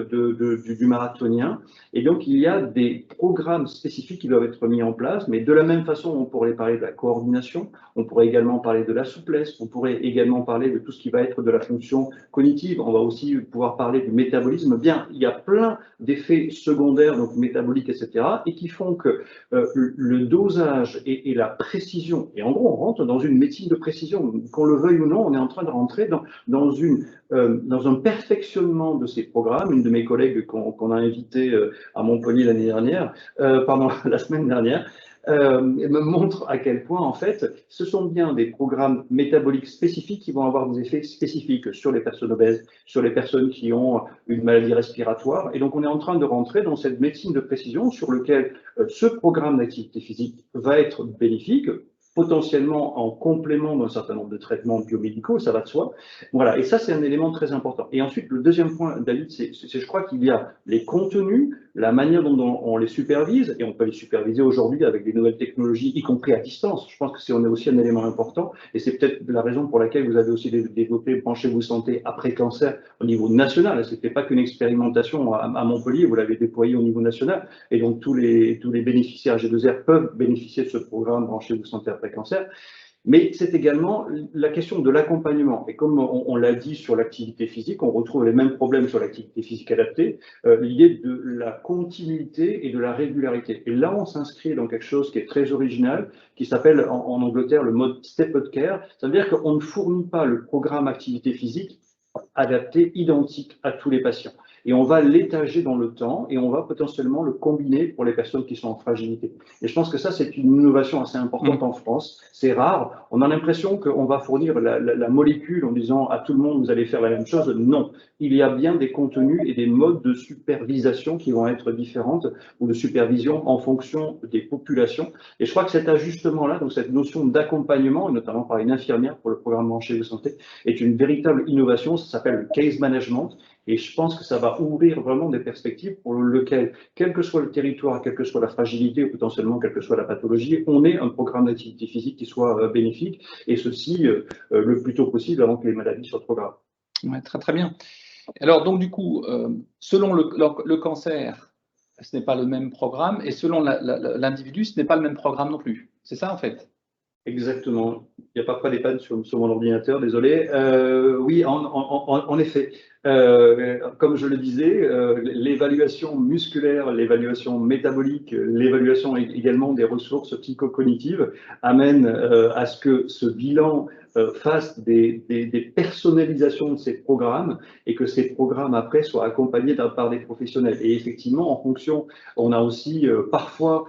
S5: du marathonien. Et donc, il y a des programmes spécifiques qui doivent être mis en place, mais de la même façon, on pourrait parler de la coordination, on pourrait également parler de la souplesse, on pourrait également parler de tout ce qui va être de la fonction cognitive, on va aussi pouvoir parler du métabolisme. Bien, il y a plein d'effets secondaires, donc métaboliques, etc., et qui font que le dosage et la précision, et en gros, on rentre dans une médecine de précision, qu'on le veuille ou non, on est en train de rentrer dans un perfectionnement de ces programmes. Une de mes collègues qu'on a invité à Montpellier la semaine dernière, me montre à quel point, en fait, ce sont bien des programmes métaboliques spécifiques qui vont avoir des effets spécifiques sur les personnes obèses, sur les personnes qui ont une maladie respiratoire. Et donc, on est en train de rentrer dans cette médecine de précision sur lequel ce programme d'activité physique va être bénéfique, potentiellement en complément d'un certain nombre de traitements biomédicaux, ça va de soi. Voilà, et ça, c'est un élément très important. Et ensuite, le deuxième point, David, c'est je crois qu'il y a les contenus, la manière dont on les supervise, et on peut les superviser aujourd'hui avec des nouvelles technologies, y compris à distance. Je pense que c'est aussi un élément important, et c'est peut-être la raison pour laquelle vous avez aussi développé Branchez-vous Santé après cancer au niveau national. Ce n'était pas qu'une expérimentation à Montpellier, vous l'avez déployé au niveau national, et donc tous les bénéficiaires G2R peuvent bénéficier de ce programme Branchez-vous Santé après cancer. Mais c'est également la question de l'accompagnement. Et comme on l'a dit sur l'activité physique, on retrouve les mêmes problèmes sur l'activité physique adaptée, l'idée de la continuité et de la régularité. Et là, on s'inscrit dans quelque chose qui est très original, qui s'appelle en Angleterre le mode Step-up Care. Ça veut dire qu'on ne fournit pas le programme activité physique adapté, identique à tous les patients. Et on va l'étager dans le temps et on va potentiellement le combiner pour les personnes qui sont en fragilité. Et je pense que ça, c'est une innovation assez importante en France. C'est rare. On a l'impression qu'on va fournir la molécule en disant à tout le monde, vous allez faire la même chose. Non. Il y a bien des contenus et des modes de supervision qui vont être différentes ou de supervision en fonction des populations. Et je crois que cet ajustement-là, donc cette notion d'accompagnement, notamment par une infirmière pour le programme Branchez-vous Santé, est une véritable innovation. Ça s'appelle le case management. Et je pense que ça va ouvrir vraiment des perspectives pour lequel, quel que soit le territoire, quelle que soit la fragilité ou potentiellement quelle que soit la pathologie, on ait un programme d'activité physique qui soit bénéfique, et ceci le plus tôt possible avant que les maladies soient trop graves.
S1: Ouais, très très bien. Alors donc du coup, selon le cancer, ce n'est pas le même programme, et selon l'individu, ce n'est pas le même programme non plus. C'est ça en fait?
S5: Exactement. Il n'y a parfois des pannes sur mon ordinateur, désolé. Oui, en effet. Comme je le disais, l'évaluation musculaire, l'évaluation métabolique, l'évaluation également des ressources psychocognitives amène à ce que ce bilan fasse des personnalisations de ces programmes et que ces programmes après soient accompagnés par des professionnels. Et effectivement, en fonction, on a aussi parfois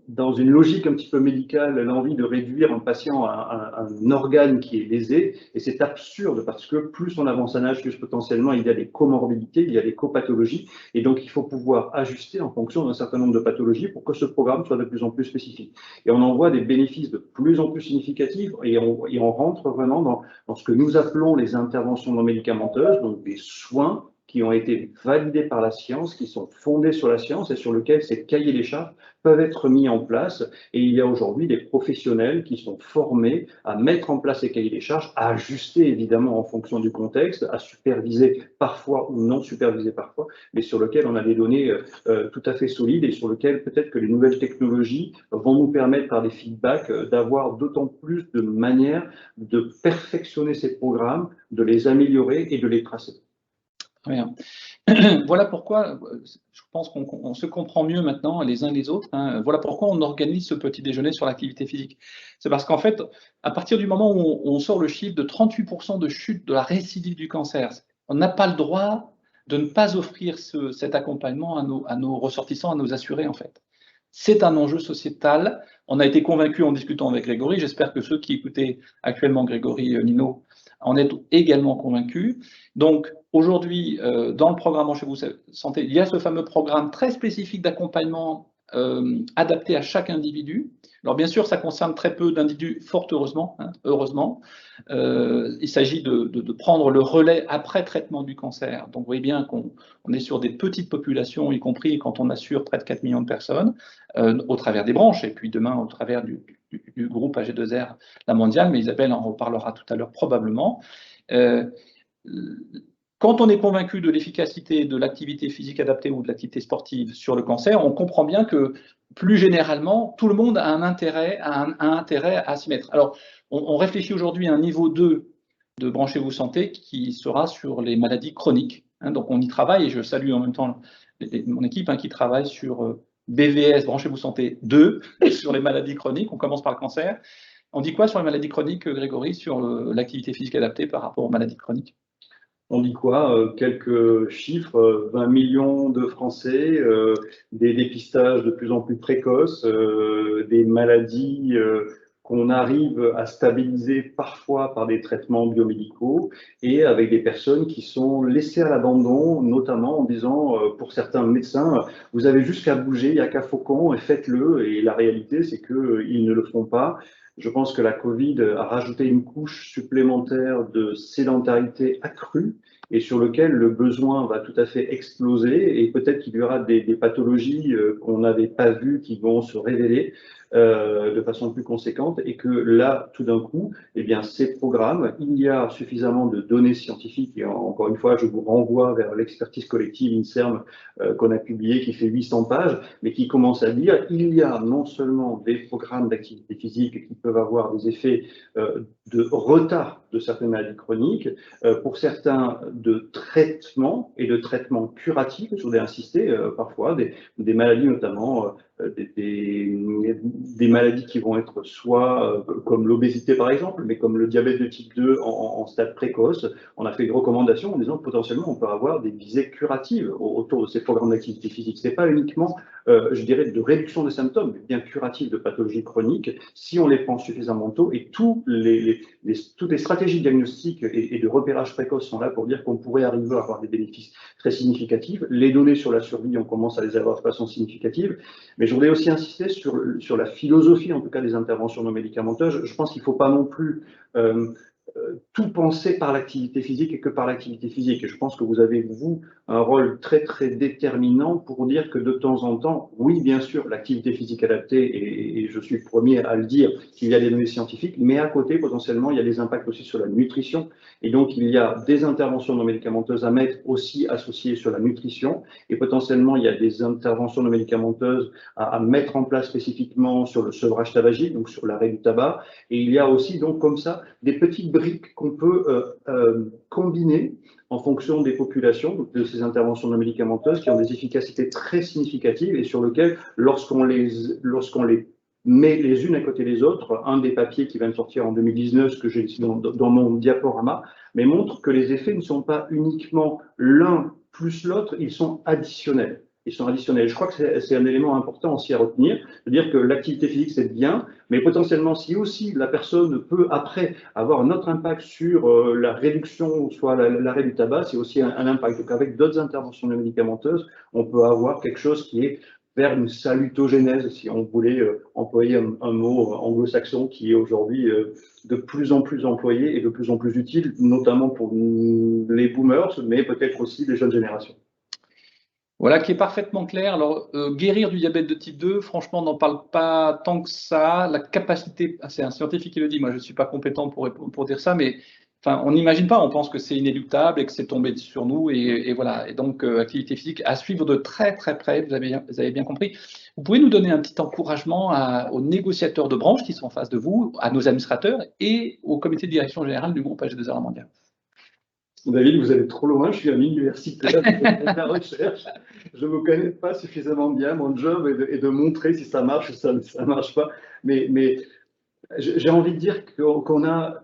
S5: dans une logique un petit peu médicale, l'envie de réduire un patient à un organe qui est lésé, et c'est absurde parce que plus on avance en âge, plus potentiellement il y a des comorbidités, il y a des copathologies, et donc il faut pouvoir ajuster en fonction d'un certain nombre de pathologies pour que ce programme soit de plus en plus spécifique. Et on en voit des bénéfices de plus en plus significatifs, et on rentre vraiment dans ce que nous appelons les interventions non médicamenteuses, donc des soins qui ont été validés par la science, qui sont fondés sur la science et sur lesquels ces cahiers des charges peuvent être mis en place. Et il y a aujourd'hui des professionnels qui sont formés à mettre en place ces cahiers des charges, à ajuster évidemment en fonction du contexte, à superviser parfois ou non superviser parfois, mais sur lesquels on a des données tout à fait solides et sur lesquels peut-être que les nouvelles technologies vont nous permettre par des feedbacks d'avoir d'autant plus de manières de perfectionner ces programmes, de les améliorer et de les tracer.
S1: Bien. Voilà pourquoi je pense qu'on se comprend mieux maintenant les uns les autres. Hein. Voilà pourquoi on organise ce petit déjeuner sur l'activité physique. C'est parce qu'en fait, à partir du moment où on sort le chiffre de 38% de chute de la récidive du cancer, on n'a pas le droit de ne pas offrir cet accompagnement à nos ressortissants, à nos assurés en fait. C'est un enjeu sociétal. On a été convaincus en discutant avec Grégory. J'espère que ceux qui écoutaient actuellement Grégory Nino en êtes également convaincus. Donc, aujourd'hui, dans le programme Branchez-vous Santé, il y a ce fameux programme très spécifique d'accompagnement adapté à chaque individu. Alors bien sûr, ça concerne très peu d'individus, fort heureusement, hein, heureusement. Il s'agit de prendre le relais après traitement du cancer. Donc vous voyez bien qu'on est sur des petites populations, y compris quand on assure près de 4 millions de personnes, au travers des branches, et puis demain au travers du groupe AG2R, la mondiale, mais Isabelle en reparlera tout à l'heure probablement. Quand on est convaincu de l'efficacité de l'activité physique adaptée ou de l'activité sportive sur le cancer, on comprend bien que plus généralement, tout le monde a un intérêt à s'y mettre. Alors, on réfléchit aujourd'hui à un niveau 2 de Branchez-vous Santé qui sera sur les maladies chroniques. Hein, donc, on y travaille et je salue en même temps mon équipe qui travaille sur BVS, Branchez-vous Santé 2, sur les maladies chroniques. On commence par le cancer. On dit quoi sur les maladies chroniques, Grégory, sur l'activité physique adaptée par rapport aux maladies chroniques?
S5: On dit quoi? Quelques chiffres, 20 millions de Français, des dépistages de plus en plus précoces, des maladies qu'on arrive à stabiliser parfois par des traitements biomédicaux et avec des personnes qui sont laissées à l'abandon, notamment en disant, pour certains médecins, vous avez juste qu'à bouger, il n'y a qu'à faucon et faites-le. Et la réalité, c'est qu'ils ne le font pas. Je pense que la Covid a rajouté une couche supplémentaire de sédentarité accrue et sur lequel le besoin va tout à fait exploser et peut-être qu'il y aura des pathologies qu'on n'avait pas vues qui vont se révéler de façon plus conséquente et que là, tout d'un coup, eh bien, ces programmes, il y a suffisamment de données scientifiques et encore une fois, je vous renvoie vers l'expertise collective INSERM qu'on a publiée qui fait 800 pages, mais qui commence à dire il y a non seulement des programmes d'activité physique qui peuvent avoir des effets de retard de certaines maladies chroniques, pour certains de traitement et de traitement curatif, je voudrais insister, parfois des maladies notamment, des maladies qui vont être soit comme l'obésité par exemple, mais comme le diabète de type 2 en stade précoce. On a fait une recommandation en disant que potentiellement on peut avoir des visées curatives autour de ces programmes d'activité physique. Ce n'est pas uniquement, je dirais, de réduction des symptômes, mais bien curatif de pathologies chroniques, si on les prend suffisamment tôt. Et toutes les stratégies diagnostiques et de repérage précoce sont là pour dire qu'on pourrait arriver à avoir des bénéfices très significatifs. Les données sur la survie, on commence à les avoir de façon significative. Mais je voudrais aussi insister sur la philosophie, en tout cas, des interventions non médicamenteuses. Je pense qu'il ne faut pas non plus tout penser par l'activité physique et que par l'activité physique. Et je pense que vous avez, vous, un rôle très, très déterminant pour dire que de temps en temps, oui, bien sûr, l'activité physique adaptée, et je suis le premier à le dire, qu'il y a des données scientifiques, mais à côté, potentiellement, il y a des impacts aussi sur la nutrition. Et donc, il y a des interventions non médicamenteuses à mettre aussi associées sur la nutrition. Et potentiellement, il y a des interventions non médicamenteuses à mettre en place spécifiquement sur le sevrage tabagique, donc sur l'arrêt du tabac. Et il y a aussi, donc, comme ça, des petites briques qu'on peut combiner en fonction des populations, de ces interventions non médicamenteuses qui ont des efficacités très significatives et sur lesquelles, lorsqu'on les met les unes à côté des autres, un des papiers qui vient de sortir en 2019, ce que j'ai ici dans mon diaporama, mais montre que les effets ne sont pas uniquement l'un plus l'autre, ils sont additionnels. Ils sont additionnels. Je crois que c'est un élément important aussi à retenir, de dire que l'activité physique, c'est bien, mais potentiellement, si aussi la personne peut, après, avoir un autre impact sur la réduction, soit l'arrêt du tabac, c'est aussi un impact. Donc, avec d'autres interventions non médicamenteuses, on peut avoir quelque chose qui est vers une salutogénèse, si on voulait employer un mot anglo-saxon qui est aujourd'hui de plus en plus employé et de plus en plus utile, notamment pour les boomers, mais peut-être aussi les jeunes générations.
S1: Voilà, qui est parfaitement clair. Alors, guérir du diabète de type 2, franchement, on n'en parle pas tant que ça. La capacité, c'est un scientifique qui le dit, moi je ne suis pas compétent pour dire ça, mais enfin, on n'imagine pas, on pense que c'est inéluctable et que c'est tombé sur nous. Et voilà, et donc, activité physique à suivre de très très près, vous avez bien compris. Vous pouvez nous donner un petit encouragement aux négociateurs de branche qui sont en face de vous, à nos administrateurs et au comité de direction générale du groupe AG2R mondial.
S5: David, vous allez trop loin, je suis à l'université de la recherche, je ne me connais pas suffisamment bien, mon job est de montrer si ça marche ou ça ne marche pas, mais j'ai envie de dire qu'on a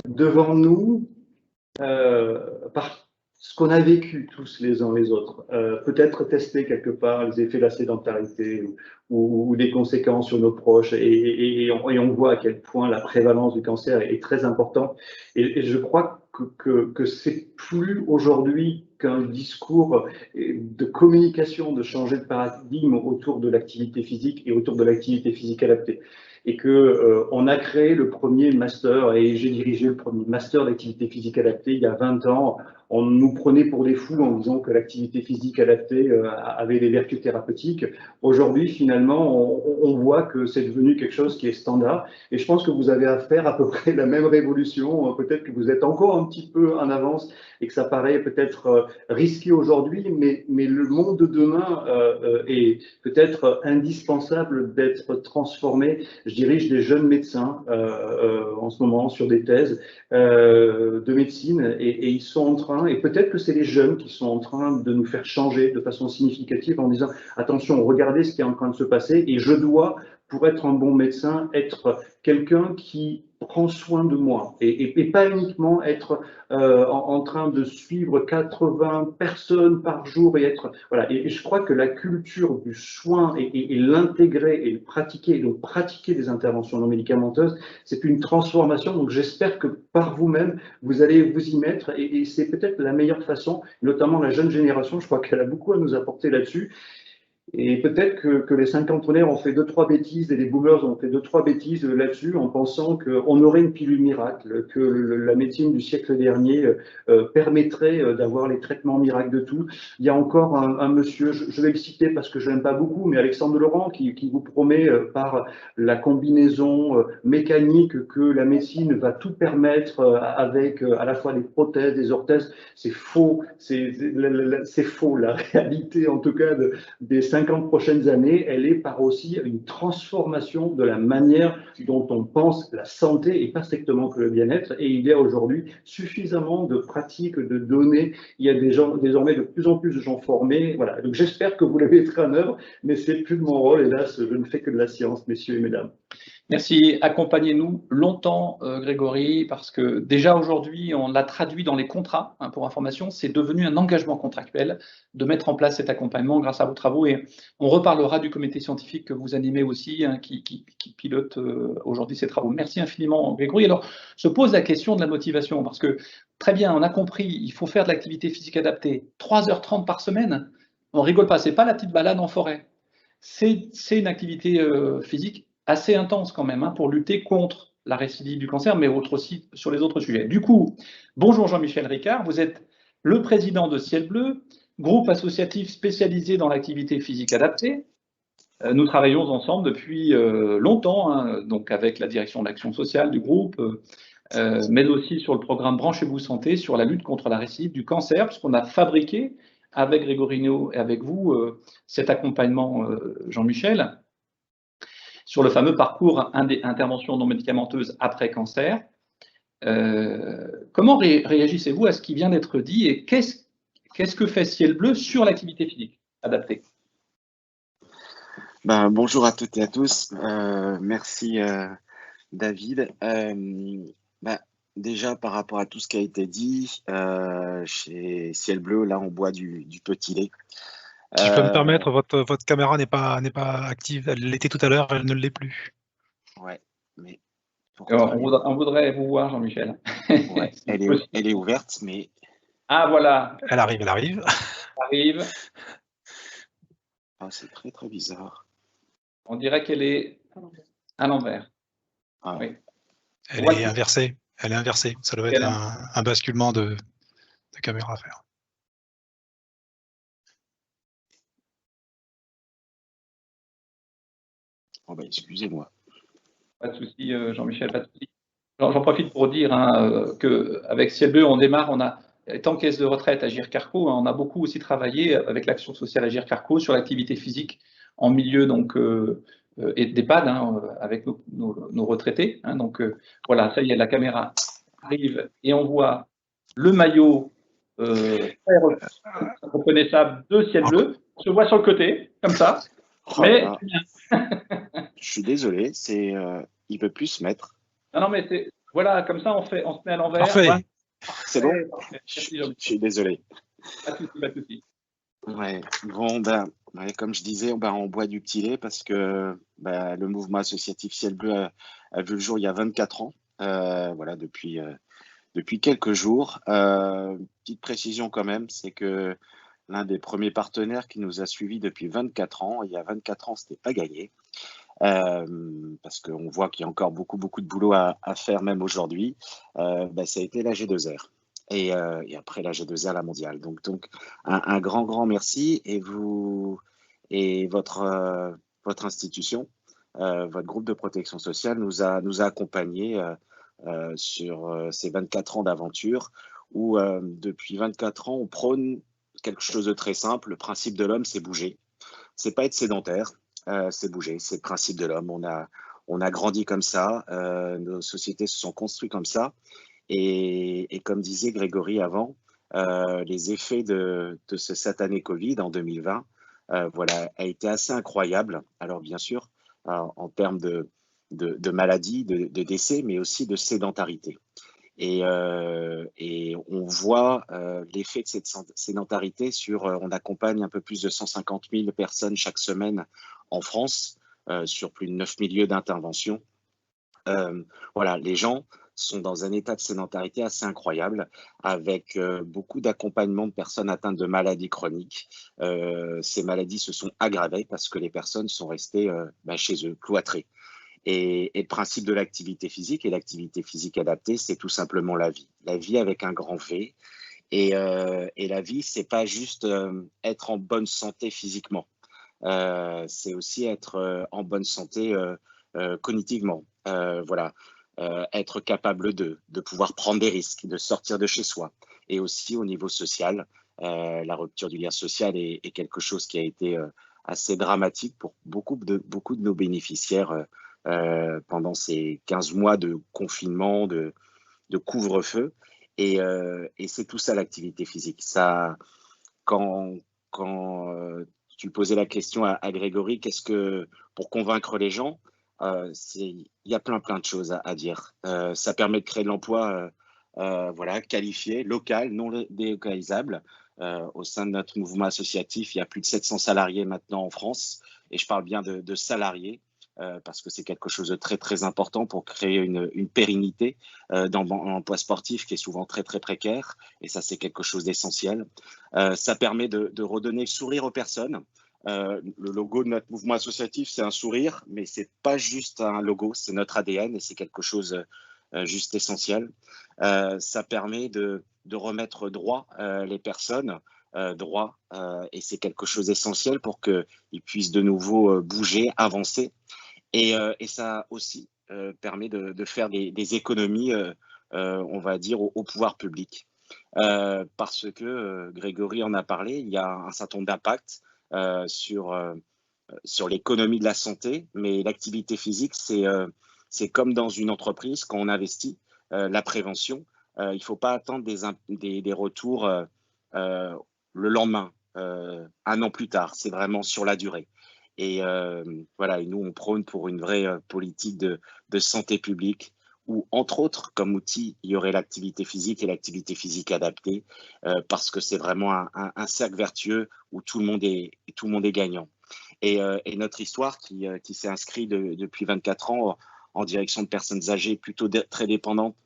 S5: devant nous, par ce qu'on a vécu tous les uns les autres, peut-être tester quelque part les effets de la sédentarité ou des conséquences sur nos proches, et on voit à quel point la prévalence du cancer est très importante, et je crois que c'est plus aujourd'hui qu'un discours de communication, de changer de paradigme autour de l'activité physique et autour de l'activité physique adaptée. Et que on a créé le premier master, et j'ai dirigé le premier master d'activité physique adaptée il y a 20 ans. On nous prenait pour des fous en disant que l'activité physique adaptée avait des vertus thérapeutiques. Aujourd'hui, finalement, on voit que c'est devenu quelque chose qui est standard. Et je pense que vous avez à faire à peu près la même révolution. Peut-être que vous êtes encore un petit peu en avance et que ça paraît peut-être risqué aujourd'hui, mais le monde de demain est peut-être indispensable d'être transformé. Je dirige des jeunes médecins en ce moment sur des thèses de médecine et ils sont en train, et peut-être que c'est les jeunes qui sont en train de nous faire changer de façon significative en disant attention, regardez ce qui est en train de se passer et je dois, pour être un bon médecin, être quelqu'un qui prend soin de moi et pas uniquement être en train de suivre 80 personnes par jour et être voilà. Et je crois que la culture du soin et l'intégrer et le pratiquer, et donc pratiquer des interventions non médicamenteuses, c'est une transformation. Donc j'espère que par vous-même vous allez vous y mettre et c'est peut-être la meilleure façon, notamment la jeune génération. Je crois qu'elle a beaucoup à nous apporter là-dessus. Et peut-être que les cinquantenaires ont fait 2-3 bêtises et les boomers ont fait 2-3 bêtises là-dessus en pensant qu'on aurait une pilule miracle, que la médecine du siècle dernier permettrait d'avoir les traitements miracles de tout. Il y a encore un monsieur, je vais le citer parce que je l'aime pas beaucoup, mais Alexandre Laurent qui vous promet par la combinaison mécanique que la médecine va tout permettre avec à la fois des prothèses, des orthèses. C'est faux, c'est faux. La réalité en tout cas des 50 prochaines années, elle est par aussi une transformation de la manière dont on pense la santé et pas strictement que le bien-être. Et il y a aujourd'hui suffisamment de pratiques, de données. Il y a des gens, désormais de plus en plus de gens formés. Voilà. Donc j'espère que vous les mettrez en œuvre, mais c'est plus de mon rôle. Hélas, je ne fais que de la science, messieurs et mesdames.
S1: Merci. Accompagnez-nous longtemps, Grégory, parce que déjà aujourd'hui, on l'a traduit dans les contrats, hein, pour information, c'est devenu un engagement contractuel de mettre en place cet accompagnement grâce à vos travaux. Et on reparlera du comité scientifique que vous animez aussi, hein, qui pilote aujourd'hui ces travaux. Merci infiniment, Grégory. Alors, se pose la question de la motivation, parce que très bien, on a compris, il faut faire de l'activité physique adaptée 3h30 par semaine. On rigole pas, c'est pas la petite balade en forêt. C'est une activité physique assez intense quand même, hein, pour lutter contre la récidive du cancer, mais aussi sur les autres sujets. Du coup, bonjour Jean-Michel Ricard, vous êtes le président de Ciel Bleu, groupe associatif spécialisé dans l'activité physique adaptée. Nous travaillons ensemble depuis longtemps, hein, donc avec la direction de l'action sociale du groupe, mais aussi sur le programme Branchez-vous Santé, sur la lutte contre la récidive du cancer, puisqu'on a fabriqué avec Grégory Néo et avec vous cet accompagnement, Jean-Michel, sur le fameux parcours intervention non médicamenteuse après cancer. Comment réagissez-vous à ce qui vient d'être dit et qu'est-ce que fait Ciel Bleu sur l'activité physique adaptée?
S6: Bonjour à toutes et à tous. Merci David. Déjà par rapport à tout ce qui a été dit, chez Ciel Bleu, là on boit du petit lait.
S3: Si je peux me permettre, votre caméra n'est pas active. Elle l'était tout à l'heure, elle ne l'est plus.
S6: Ouais, mais
S1: on voudrait vous voir, Jean-Michel.
S6: Ouais, elle est ouverte, mais...
S1: Ah, voilà.
S3: Elle arrive.
S1: Arrive.
S6: Ah, c'est très, très bizarre.
S1: On dirait qu'elle est à l'envers.
S6: Ah.
S1: Oui.
S3: Elle est inversée. Ça doit être un basculement de caméra à faire.
S6: Oh excusez-moi.
S1: Pas de souci, Jean-Michel, pas de souci. J'en profite pour dire qu'avec Ciel Bleu, on démarre, étant caisse de retraite Agir Carco, on a beaucoup aussi travaillé avec l'action sociale Agir Carco sur l'activité physique en milieu d'EHPAD, avec nos retraités. Donc voilà, ça y est, la caméra arrive et on voit le maillot reconnaissable de Ciel Bleu. On se voit sur le côté, comme ça. Mais
S6: je suis désolé, il peut plus se mettre.
S1: Non, mais voilà, comme ça on se met à l'envers.
S3: Parfait.
S1: Ouais.
S6: C'est bon. Je suis désolé.
S1: Pas de souci.
S6: Ouais. Bon, comme je disais, on boit du petit lait parce que le mouvement associatif Ciel Bleu a vu le jour il y a 24 ans. Voilà, depuis depuis quelques jours. Petite précision quand même, c'est que l'un des premiers partenaires qui nous a suivis depuis 24 ans, il y a 24 ans, c'était pas gagné, parce qu'on voit qu'il y a encore beaucoup de boulot à faire même aujourd'hui, ça a été la G2R. Et après la G2R, la mondiale. Donc un grand merci. Et vous et votre institution, votre groupe de protection sociale nous a accompagnés sur ces 24 ans d'aventure où depuis 24 ans, on prône quelque chose de très simple. Le principe de l'homme, c'est bouger. C'est pas être sédentaire, c'est bouger. C'est le principe de l'homme. On a grandi comme ça. Nos sociétés se sont construites comme ça. Et comme disait Grégory avant, les effets de ce satané Covid en 2020 a été assez incroyable. Alors bien sûr, en termes de maladies, de décès, mais aussi de sédentarité. Et on voit l'effet de cette sédentarité sur, on accompagne un peu plus de 150 000 personnes chaque semaine en France, sur plus de 9 000 lieux d'intervention. Les gens sont dans un état de sédentarité assez incroyable, avec beaucoup d'accompagnement de personnes atteintes de maladies chroniques. Ces maladies se sont aggravées parce que les personnes sont restées chez eux, cloîtrées. Et le principe de l'activité physique et l'activité physique adaptée, c'est tout simplement la vie. La vie avec un grand V. Et la vie, c'est pas juste être en bonne santé physiquement. C'est aussi être en bonne santé cognitivement. Être capable de pouvoir prendre des risques, de sortir de chez soi. Et aussi au niveau social, la rupture du lien social est quelque chose qui a été assez dramatique pour beaucoup de nos bénéficiaires pendant ces 15 mois de confinement, de couvre-feu. Et c'est tout ça l'activité physique. Ça, quand tu posais la question à Grégory, pour convaincre les gens, il y a plein de choses à dire. Ça permet de créer de l'emploi qualifié, local, non délocalisable. Au sein de notre mouvement associatif, il y a plus de 700 salariés maintenant en France, et je parle bien de salariés, parce que c'est quelque chose de très important pour créer une pérennité dans l'emploi sportif qui est souvent très précaire, et ça c'est quelque chose d'essentiel. Ça permet de redonner le sourire aux personnes. Le logo de notre mouvement associatif, c'est un sourire, mais c'est pas juste un logo, c'est notre ADN et c'est quelque chose juste essentiel. Ça permet de remettre droit les personnes, et c'est quelque chose d'essentiel pour qu'ils puissent de nouveau bouger, avancer. Et ça aussi permet de faire des économies, on va dire, au pouvoir public. Parce que Grégory en a parlé, il y a un certain nombre d'impacts sur l'économie de la santé, mais l'activité physique, c'est comme dans une entreprise, quand on investit, la prévention, il ne faut pas attendre des retours le lendemain, un an plus tard, c'est vraiment sur la durée. Et et nous, on prône pour une vraie politique de santé publique où, entre autres, comme outil, il y aurait l'activité physique et l'activité physique adaptée, parce que c'est vraiment un cercle vertueux où tout le monde est gagnant. Et notre histoire qui s'est inscrite depuis 24 ans en direction de personnes âgées plutôt très dépendantes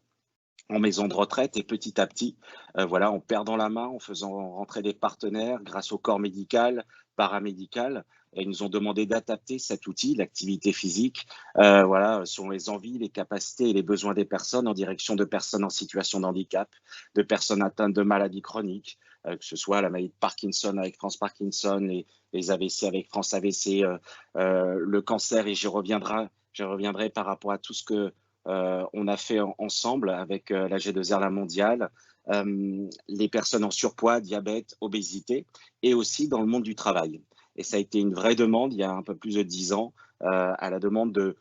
S6: en maison de retraite, et petit à petit, en perdant la main, en faisant rentrer des partenaires grâce au corps médical, paramédical, et ils nous ont demandé d'adapter cet outil, l'activité physique, selon les envies, les capacités et les besoins des personnes en direction de personnes en situation de handicap, de personnes atteintes de maladies chroniques, que ce soit la maladie de Parkinson avec France Parkinson, les AVC avec France AVC, le cancer, et je reviendrai par rapport à tout ce que on a fait ensemble avec la G2R, la mondiale, les personnes en surpoids, diabète, obésité, et aussi dans le monde du travail. Et ça a été une vraie demande il y a un peu plus de 10 ans, à la demande de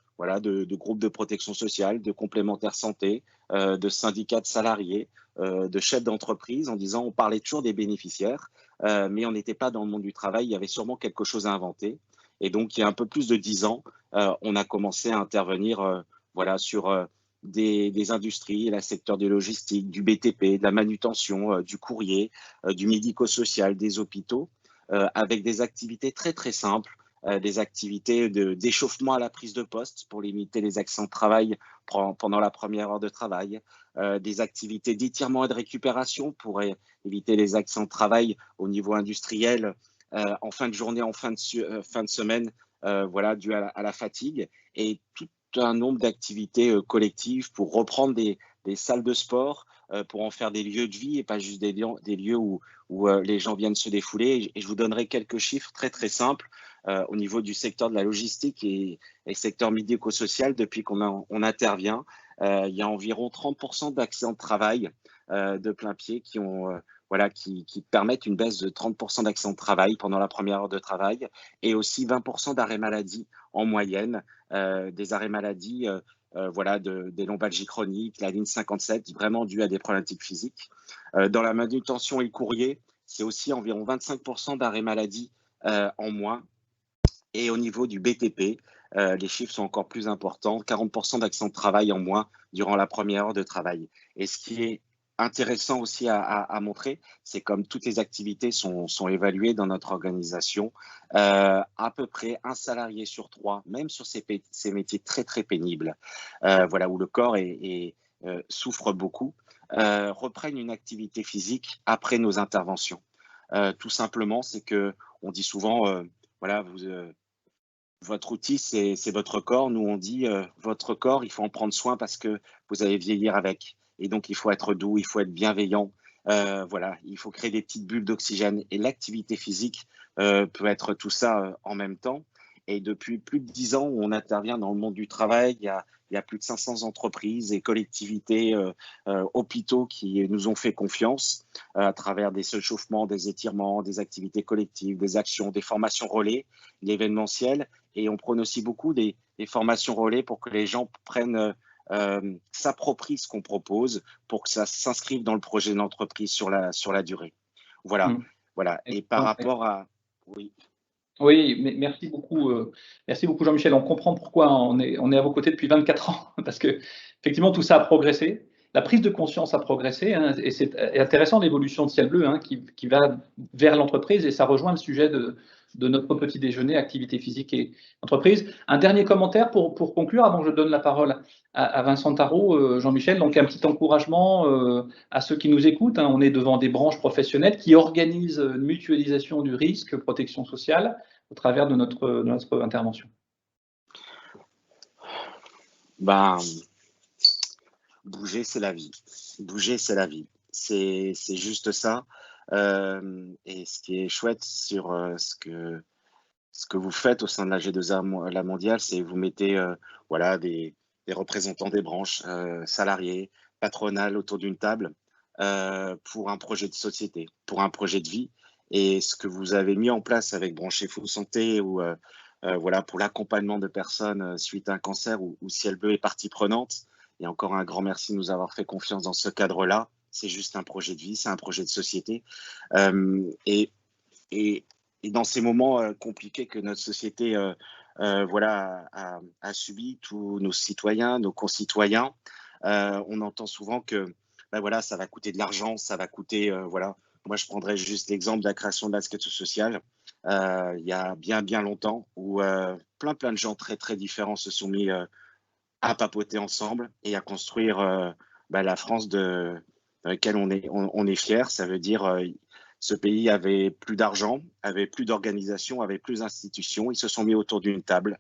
S6: groupes de protection sociale, de complémentaires santé, de syndicats de salariés, de chefs d'entreprise, en disant on parlait toujours des bénéficiaires, mais on n'était pas dans le monde du travail, il y avait sûrement quelque chose à inventer. Et donc, il y a un peu plus de 10 ans, on a commencé à intervenir sur des industries, le secteur des logistiques, du BTP, de la manutention, du courrier, du médico-social, des hôpitaux, avec des activités très simples, des activités d'échauffement à la prise de poste pour limiter les accidents de travail pendant la première heure de travail, des activités d'étirement et de récupération pour éviter les accidents de travail au niveau industriel en fin de journée, en fin de semaine, voilà, dû à la fatigue, et tout un nombre d'activités collectives pour reprendre des salles de sport, pour en faire des lieux de vie et pas juste des lieux où les gens viennent se défouler. Et je vous donnerai quelques chiffres très très simples au niveau du secteur de la logistique et secteur médico-social. Depuis qu'on intervient, il y a environ 30% d'accidents de travail de plein pied qui permettent une baisse de 30% d'accidents de travail pendant la première heure de travail, et aussi 20% d'arrêts maladie en moyenne, des arrêts maladie des lombalgies chroniques, la ligne 57, vraiment due à des problématiques physiques. Dans la manutention et le courrier, c'est aussi environ 25% d'arrêts maladie en moins. Et au niveau du BTP, les chiffres sont encore plus importants, 40% d'accidents de travail en moins durant la première heure de travail. Et ce qui est intéressant aussi à montrer, c'est comme toutes les activités sont évaluées dans notre organisation, à peu près un salarié sur 3, même sur ces métiers très très pénibles, où le corps souffre beaucoup, reprennent une activité physique après nos interventions. Tout simplement, c'est que on dit souvent, votre outil, c'est votre corps. Nous, on dit, votre corps, il faut en prendre soin parce que vous allez vieillir avec. Et donc, il faut être doux, il faut être bienveillant. Il faut créer des petites bulles d'oxygène. Et l'activité physique peut être tout ça en même temps. Et depuis plus de 10 ans, on intervient dans le monde du travail. Il y a plus de 500 entreprises et collectivités, hôpitaux qui nous ont fait confiance à travers des échauffements, des étirements, des activités collectives, des actions, des formations relais, l'événementiel. Et on prône aussi beaucoup des formations relais pour que les gens s'approprient ce qu'on propose, pour que ça s'inscrive dans le projet de l'entreprise sur la durée. Voilà. Et par rapport à... Oui.
S1: Oui, mais merci beaucoup Jean-Michel. On comprend pourquoi on est à vos côtés depuis 24 ans, parce que effectivement tout ça a progressé, la prise de conscience a progressé, hein, et c'est intéressant l'évolution de Ciel Bleu, hein, qui va vers l'entreprise, et ça rejoint le sujet de notre petit déjeuner, activité physique et entreprise. Un dernier commentaire pour conclure, avant que je donne la parole à Vincent Tarot, Jean-Michel. Donc un petit encouragement à ceux qui nous écoutent, hein. On est devant des branches professionnelles qui organisent une mutualisation du risque, protection sociale, au travers de notre intervention.
S6: Bouger, c'est la vie. Bouger, c'est la vie. C'est juste ça. Et ce qui est chouette sur ce que vous faites au sein de la G2A la mondiale, c'est que vous mettez des représentants des branches, salariés, patronales autour d'une table pour un projet de société, pour un projet de vie. Et ce que vous avez mis en place avec Branché Full Santé ou pour l'accompagnement de personnes suite à un cancer où Ciel Bleu est partie prenante. Et encore un grand merci de nous avoir fait confiance dans ce cadre-là. C'est juste un projet de vie, c'est un projet de société. Et dans ces moments compliqués que notre société a subi, tous nos citoyens, nos concitoyens, on entend souvent que ça va coûter de l'argent, ça va coûter Moi, je prendrais juste l'exemple de la création de la sécurité sociale il y a bien longtemps, où plein de gens très très différents se sont mis à papoter ensemble et à construire la France dans laquelle on est fier. Ça veut dire ce pays avait plus d'argent, avait plus d'organisation, avait plus d'institutions. Ils se sont mis autour d'une table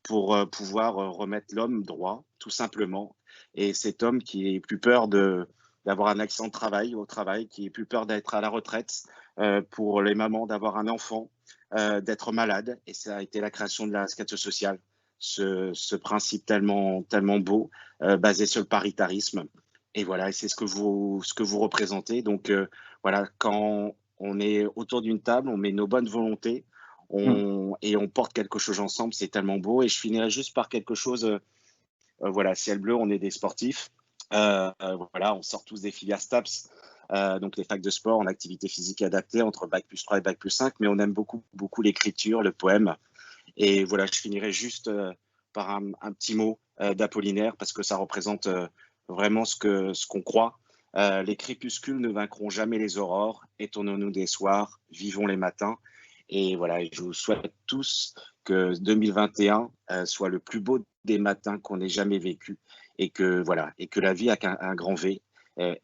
S6: pour pouvoir remettre l'homme droit, tout simplement. Et cet homme qui ait plus peur d'avoir un accident de travail au travail, qui ait plus peur d'être à la retraite, pour les mamans d'avoir un enfant, d'être malade. Et ça a été la création de la sécurité sociale, ce principe tellement beau, basé sur le paritarisme. Et voilà, c'est ce que vous représentez. Donc quand on est autour d'une table, on met nos bonnes volontés, et on porte quelque chose ensemble, c'est tellement beau. Et je finirai juste par quelque chose, Ciel Bleu, on est des sportifs. On sort tous des filières STAPS, donc les facs de sport en activité physique adaptée entre Bac+3 et Bac+5, mais on aime beaucoup l'écriture, le poème. Et voilà, je finirai juste par un petit mot d'Apollinaire, parce que ça représente vraiment ce qu'on croit. Les crépuscules ne vaincront jamais les aurores, étonnons-nous des soirs, vivons les matins. Et voilà, je vous souhaite tous que 2021 soit le plus beau des matins qu'on ait jamais vécu et que voilà, et que la vie a un grand V,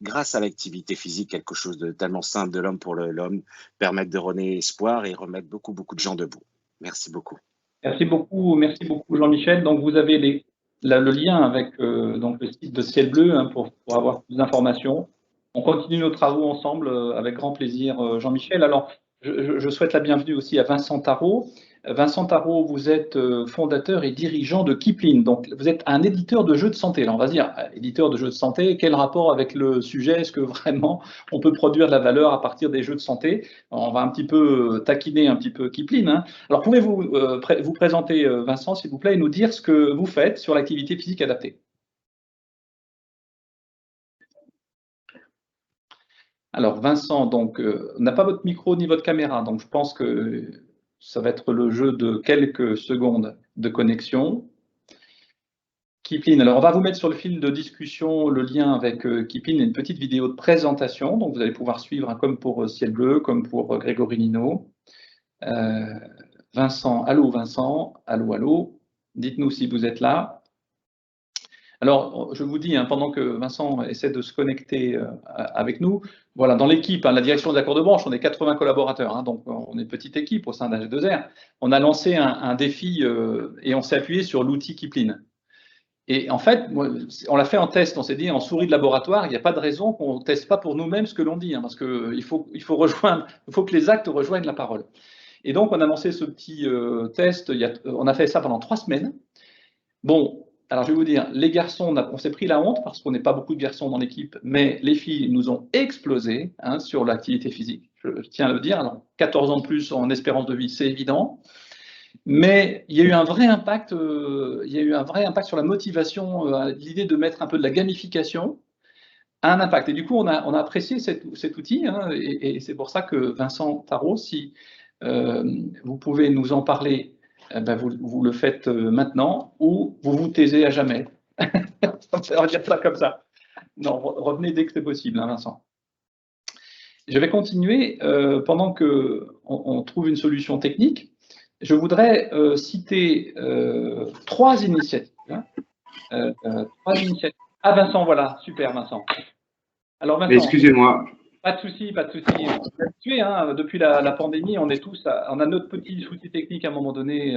S6: grâce à l'activité physique, quelque chose de tellement simple de l'homme pour l'homme, permettre de redonner espoir et remettre beaucoup de gens debout. Merci beaucoup.
S1: Merci beaucoup Jean-Michel. Donc vous avez le lien avec donc le site de Ciel Bleu hein, pour avoir plus d'informations. On continue nos travaux ensemble avec grand plaisir, Jean-Michel. Alors, je souhaite la bienvenue aussi à Vincent Tarot. Vincent Tarot, vous êtes fondateur et dirigeant de Kipling. Donc, vous êtes un éditeur de jeux de santé. Alors, on va se dire, éditeur de jeux de santé, quel rapport avec le sujet? Est-ce que vraiment on peut produire de la valeur à partir des jeux de santé? Alors, on va un petit peu taquiner un petit peu Kipling. Hein. Alors, pouvez-vous vous présenter, Vincent, s'il vous plaît, et nous dire ce que vous faites sur l'activité physique adaptée? Alors, Vincent, donc, n'a pas votre micro ni votre caméra, donc je pense que ça va être le jeu de quelques secondes de connexion. Kipling, alors on va vous mettre sur le fil de discussion le lien avec Kipling et une petite vidéo de présentation, donc vous allez pouvoir suivre hein, comme pour Ciel Bleu, comme pour Grégory Nino. Vincent, allô, dites-nous si vous êtes là. Alors, je vous dis, hein, pendant que Vincent essaie de se connecter avec nous, voilà, dans l'équipe, hein, la direction des accords de branche, on est 80 collaborateurs, hein, donc on est une petite équipe au sein d'AG2R. On a lancé un défi et on s'est appuyé sur l'outil Kipling. Et en fait, on l'a fait en test, on s'est dit en souris de laboratoire, il n'y a pas de raison qu'on ne teste pas pour nous-mêmes ce que l'on dit, hein, parce qu'il faut que les actes rejoignent la parole. Et donc, on a lancé ce petit test, on a fait ça pendant 3 semaines. Bon, alors, je vais vous dire, les garçons, on s'est pris la honte parce qu'on n'est pas beaucoup de garçons dans l'équipe, mais les filles nous ont explosé hein, sur l'activité physique. Je tiens à le dire. Alors, 14 ans de plus en espérance de vie, c'est évident. Mais il y a eu un vrai impact, sur la motivation, l'idée de mettre un peu de la gamification a un impact. Et du coup, on a apprécié cet outil, hein, et c'est pour ça que Vincent Tarot, si vous pouvez nous en parler, ben vous le faites maintenant ou vous vous taisez à jamais. On va dire ça comme ça. Non, revenez dès que c'est possible, hein, Vincent. Je vais continuer pendant qu'on trouve une solution technique. Je voudrais citer 3 initiatives. Hein, 3 initiatives. Ah, Vincent, voilà, super, Vincent. Alors, Vincent.
S7: Excusez-moi.
S1: Pas de souci, pas de souci. Hein, depuis la pandémie, on a notre petit souci technique à un moment donné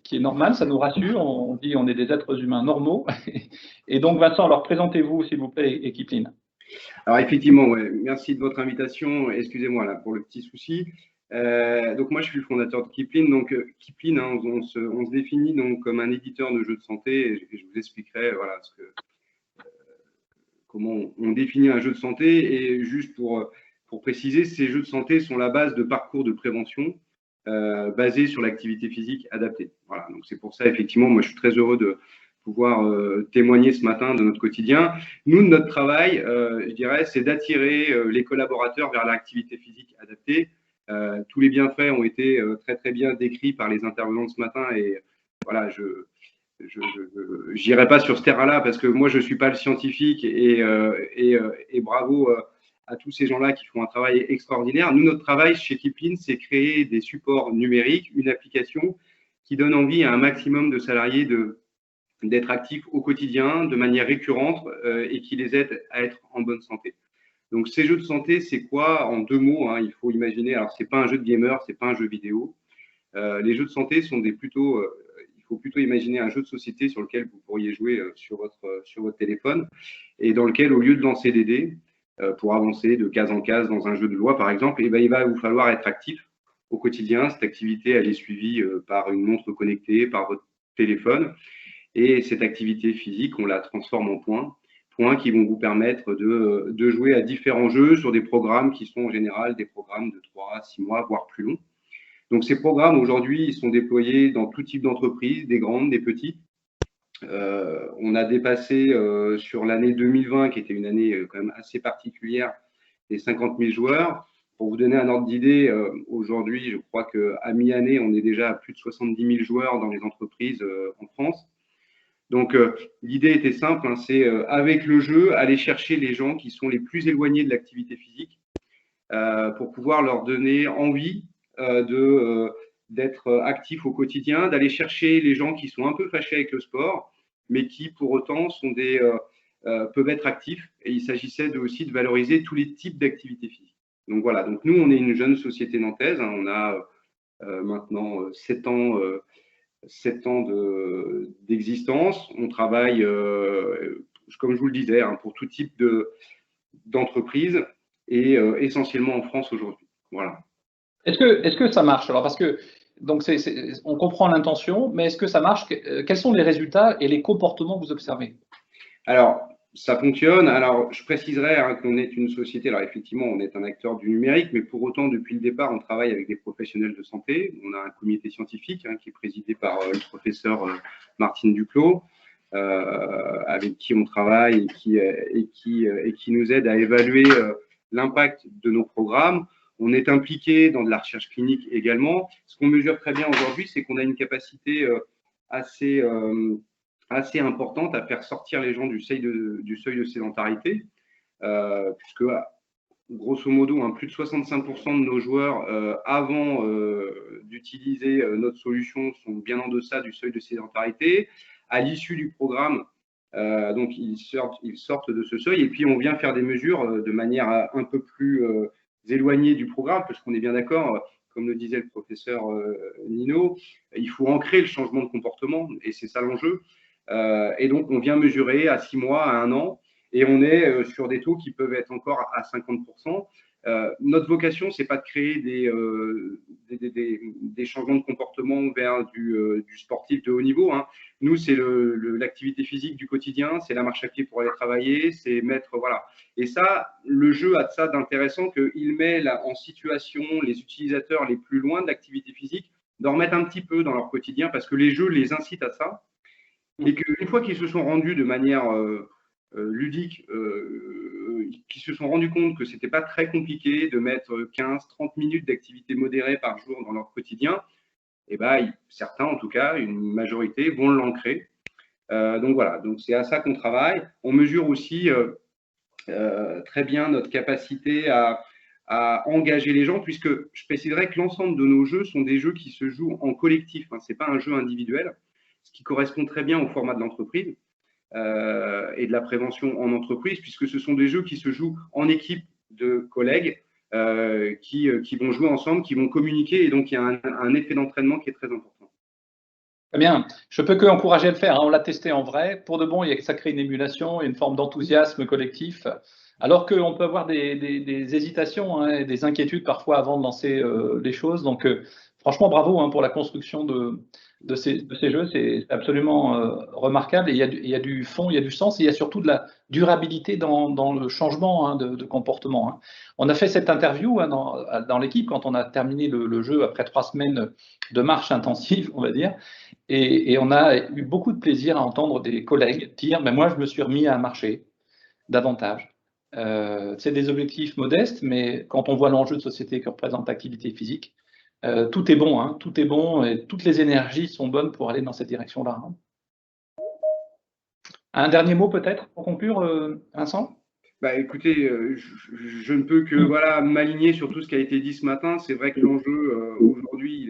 S1: qui est normal, ça nous rassure. On dit on est des êtres humains normaux. Et donc, Vincent, alors présentez-vous, s'il vous plaît, et Kipling.
S7: Alors, effectivement, ouais, merci de votre invitation. Excusez-moi là pour le petit souci. Donc, moi, je suis le fondateur de Kipling. Donc, Kipling, hein, on se définit donc comme un éditeur de jeux de santé. Et je vous expliquerai voilà, comment on définit un jeu de santé. Et juste pour préciser, ces jeux de santé sont la base de parcours de prévention basés sur l'activité physique adaptée. Voilà, donc c'est pour ça, effectivement, moi, je suis très heureux de pouvoir témoigner ce matin de notre quotidien. Nous, notre travail, je dirais, c'est d'attirer les collaborateurs vers l'activité physique adaptée. Tous les bienfaits ont été très, très bien décrits par les intervenants de ce matin et voilà, je n'irai pas sur ce terrain-là parce que moi, je ne suis pas le scientifique et bravo à tous ces gens-là qui font un travail extraordinaire. Nous, notre travail chez Kipling, c'est créer des supports numériques, une application qui donne envie à un maximum de salariés d'être actifs au quotidien, de manière récurrente et qui les aide à être en bonne santé. Donc, ces jeux de santé, c'est quoi? En 2 mots, hein, il faut imaginer, alors c'est pas un jeu de gamer, c'est pas un jeu vidéo. Les jeux de santé sont il faut plutôt imaginer un jeu de société sur lequel vous pourriez jouer sur votre téléphone et dans lequel, au lieu de lancer des dés pour avancer de case en case dans un jeu de loi, par exemple, eh ben, il va vous falloir être actif au quotidien. Cette activité, elle est suivie par une montre connectée, par votre téléphone. Et cette activité physique, on la transforme en points qui vont vous permettre de jouer à différents jeux sur des programmes qui sont en général des programmes de 3 à 6 mois, voire plus longs. Donc, ces programmes, aujourd'hui, ils sont déployés dans tout type d'entreprises, des grandes, des petites. On a dépassé sur l'année 2020, qui était une année quand même assez particulière, les 50 000 joueurs. Pour vous donner un ordre d'idée, aujourd'hui, je crois qu'à mi-année, on est déjà à plus de 70 000 joueurs dans les entreprises en France. Donc, l'idée était simple, hein, c'est avec le jeu, aller chercher les gens qui sont les plus éloignés de l'activité physique pour pouvoir leur donner envie d'être actif au quotidien, d'aller chercher les gens qui sont un peu fâchés avec le sport, mais qui pour autant sont peuvent être actifs. Et il s'agissait aussi de valoriser tous les types d'activités physiques. Donc voilà, donc nous, on est une jeune société nantaise, hein, on a maintenant 7 ans, 7 ans d'existence. On travaille, comme je vous le disais, hein, pour tout type d'entreprise et essentiellement en France aujourd'hui. Voilà.
S1: Est-ce que ça marche? Alors, parce que donc on comprend l'intention, mais est-ce que ça marche? Quels sont les résultats et les comportements que vous observez?
S7: Alors, ça fonctionne. Alors, je préciserai hein, qu'on est une société. Alors, effectivement, on est un acteur du numérique, mais pour autant, depuis le départ, on travaille avec des professionnels de santé. On a un comité scientifique hein, qui est présidé par le professeur Martine Duclos, avec qui on travaille et qui nous aide à évaluer l'impact de nos programmes. On est impliqué dans de la recherche clinique également. Ce qu'on mesure très bien aujourd'hui, c'est qu'on a une capacité assez importante à faire sortir les gens du seuil de sédentarité, puisque grosso modo, hein, plus de 65% de nos joueurs, avant d'utiliser notre solution, sont bien en deçà du seuil de sédentarité. À l'issue du programme, donc ils sortent de ce seuil, et puis on vient faire des mesures de manière un peu plus éloignée du programme, parce qu'on est bien d'accord, comme le disait le professeur Nino, il faut ancrer le changement de comportement, et c'est ça l'enjeu. Et donc, on vient mesurer à 6 mois, à 1 an, et on est sur des taux qui peuvent être encore à 50%. Notre vocation, c'est pas de créer des changements de comportement vers du sportif de haut niveau. Hein. Nous, c'est l'activité physique du quotidien, c'est la marche à pied pour aller travailler, c'est mettre, voilà. Et ça, le jeu a de ça d'intéressant qu'il met en situation les utilisateurs les plus loin de l'activité physique, de remettre un petit peu dans leur quotidien, parce que les jeux les incitent à ça. Et qu'une fois qu'ils se sont rendus de manière ludique, qu'ils se sont rendus compte que ce n'était pas très compliqué de mettre 15-30 minutes d'activité modérée par jour dans leur quotidien, et ben, certains, en tout cas, une majorité, vont l'ancrer. Donc voilà, donc c'est à ça qu'on travaille. On mesure aussi très bien notre capacité à engager les gens, puisque je préciserai que l'ensemble de nos jeux sont des jeux qui se jouent en collectif, hein, ce n'est pas un jeu individuel, ce qui correspond très bien au format de l'entreprise et de la prévention en entreprise, puisque ce sont des jeux qui se jouent en équipe de collègues qui vont jouer ensemble, qui vont communiquer, et donc il y a un effet d'entraînement qui est très important.
S1: Très bien, je peux que encourager à le faire, hein. On l'a testé en vrai, pour de bon, ça crée une émulation et une forme d'enthousiasme collectif, alors qu'on peut avoir des hésitations hein, et des inquiétudes parfois avant de lancer les choses, donc franchement bravo hein, pour la construction de ces jeux, c'est absolument remarquable, et il y a du fond, il y a du sens, et il y a surtout de la durabilité dans le changement hein, de comportement. Hein. On a fait cette interview hein, dans l'équipe quand on a terminé le jeu après 3 semaines de marche intensive, on va dire, et on a eu beaucoup de plaisir à entendre des collègues dire « moi, je me suis remis à marcher davantage ». C'est des objectifs modestes, mais quand on voit l'enjeu de société que représente l'activité physique, tout est bon, hein, tout est bon et toutes les énergies sont bonnes pour aller dans cette direction-là. Hein. Un dernier mot peut-être pour conclure, Vincent?
S7: Bah, écoutez, je ne peux que voilà, m'aligner sur tout ce qui a été dit ce matin. C'est vrai que l'enjeu aujourd'hui,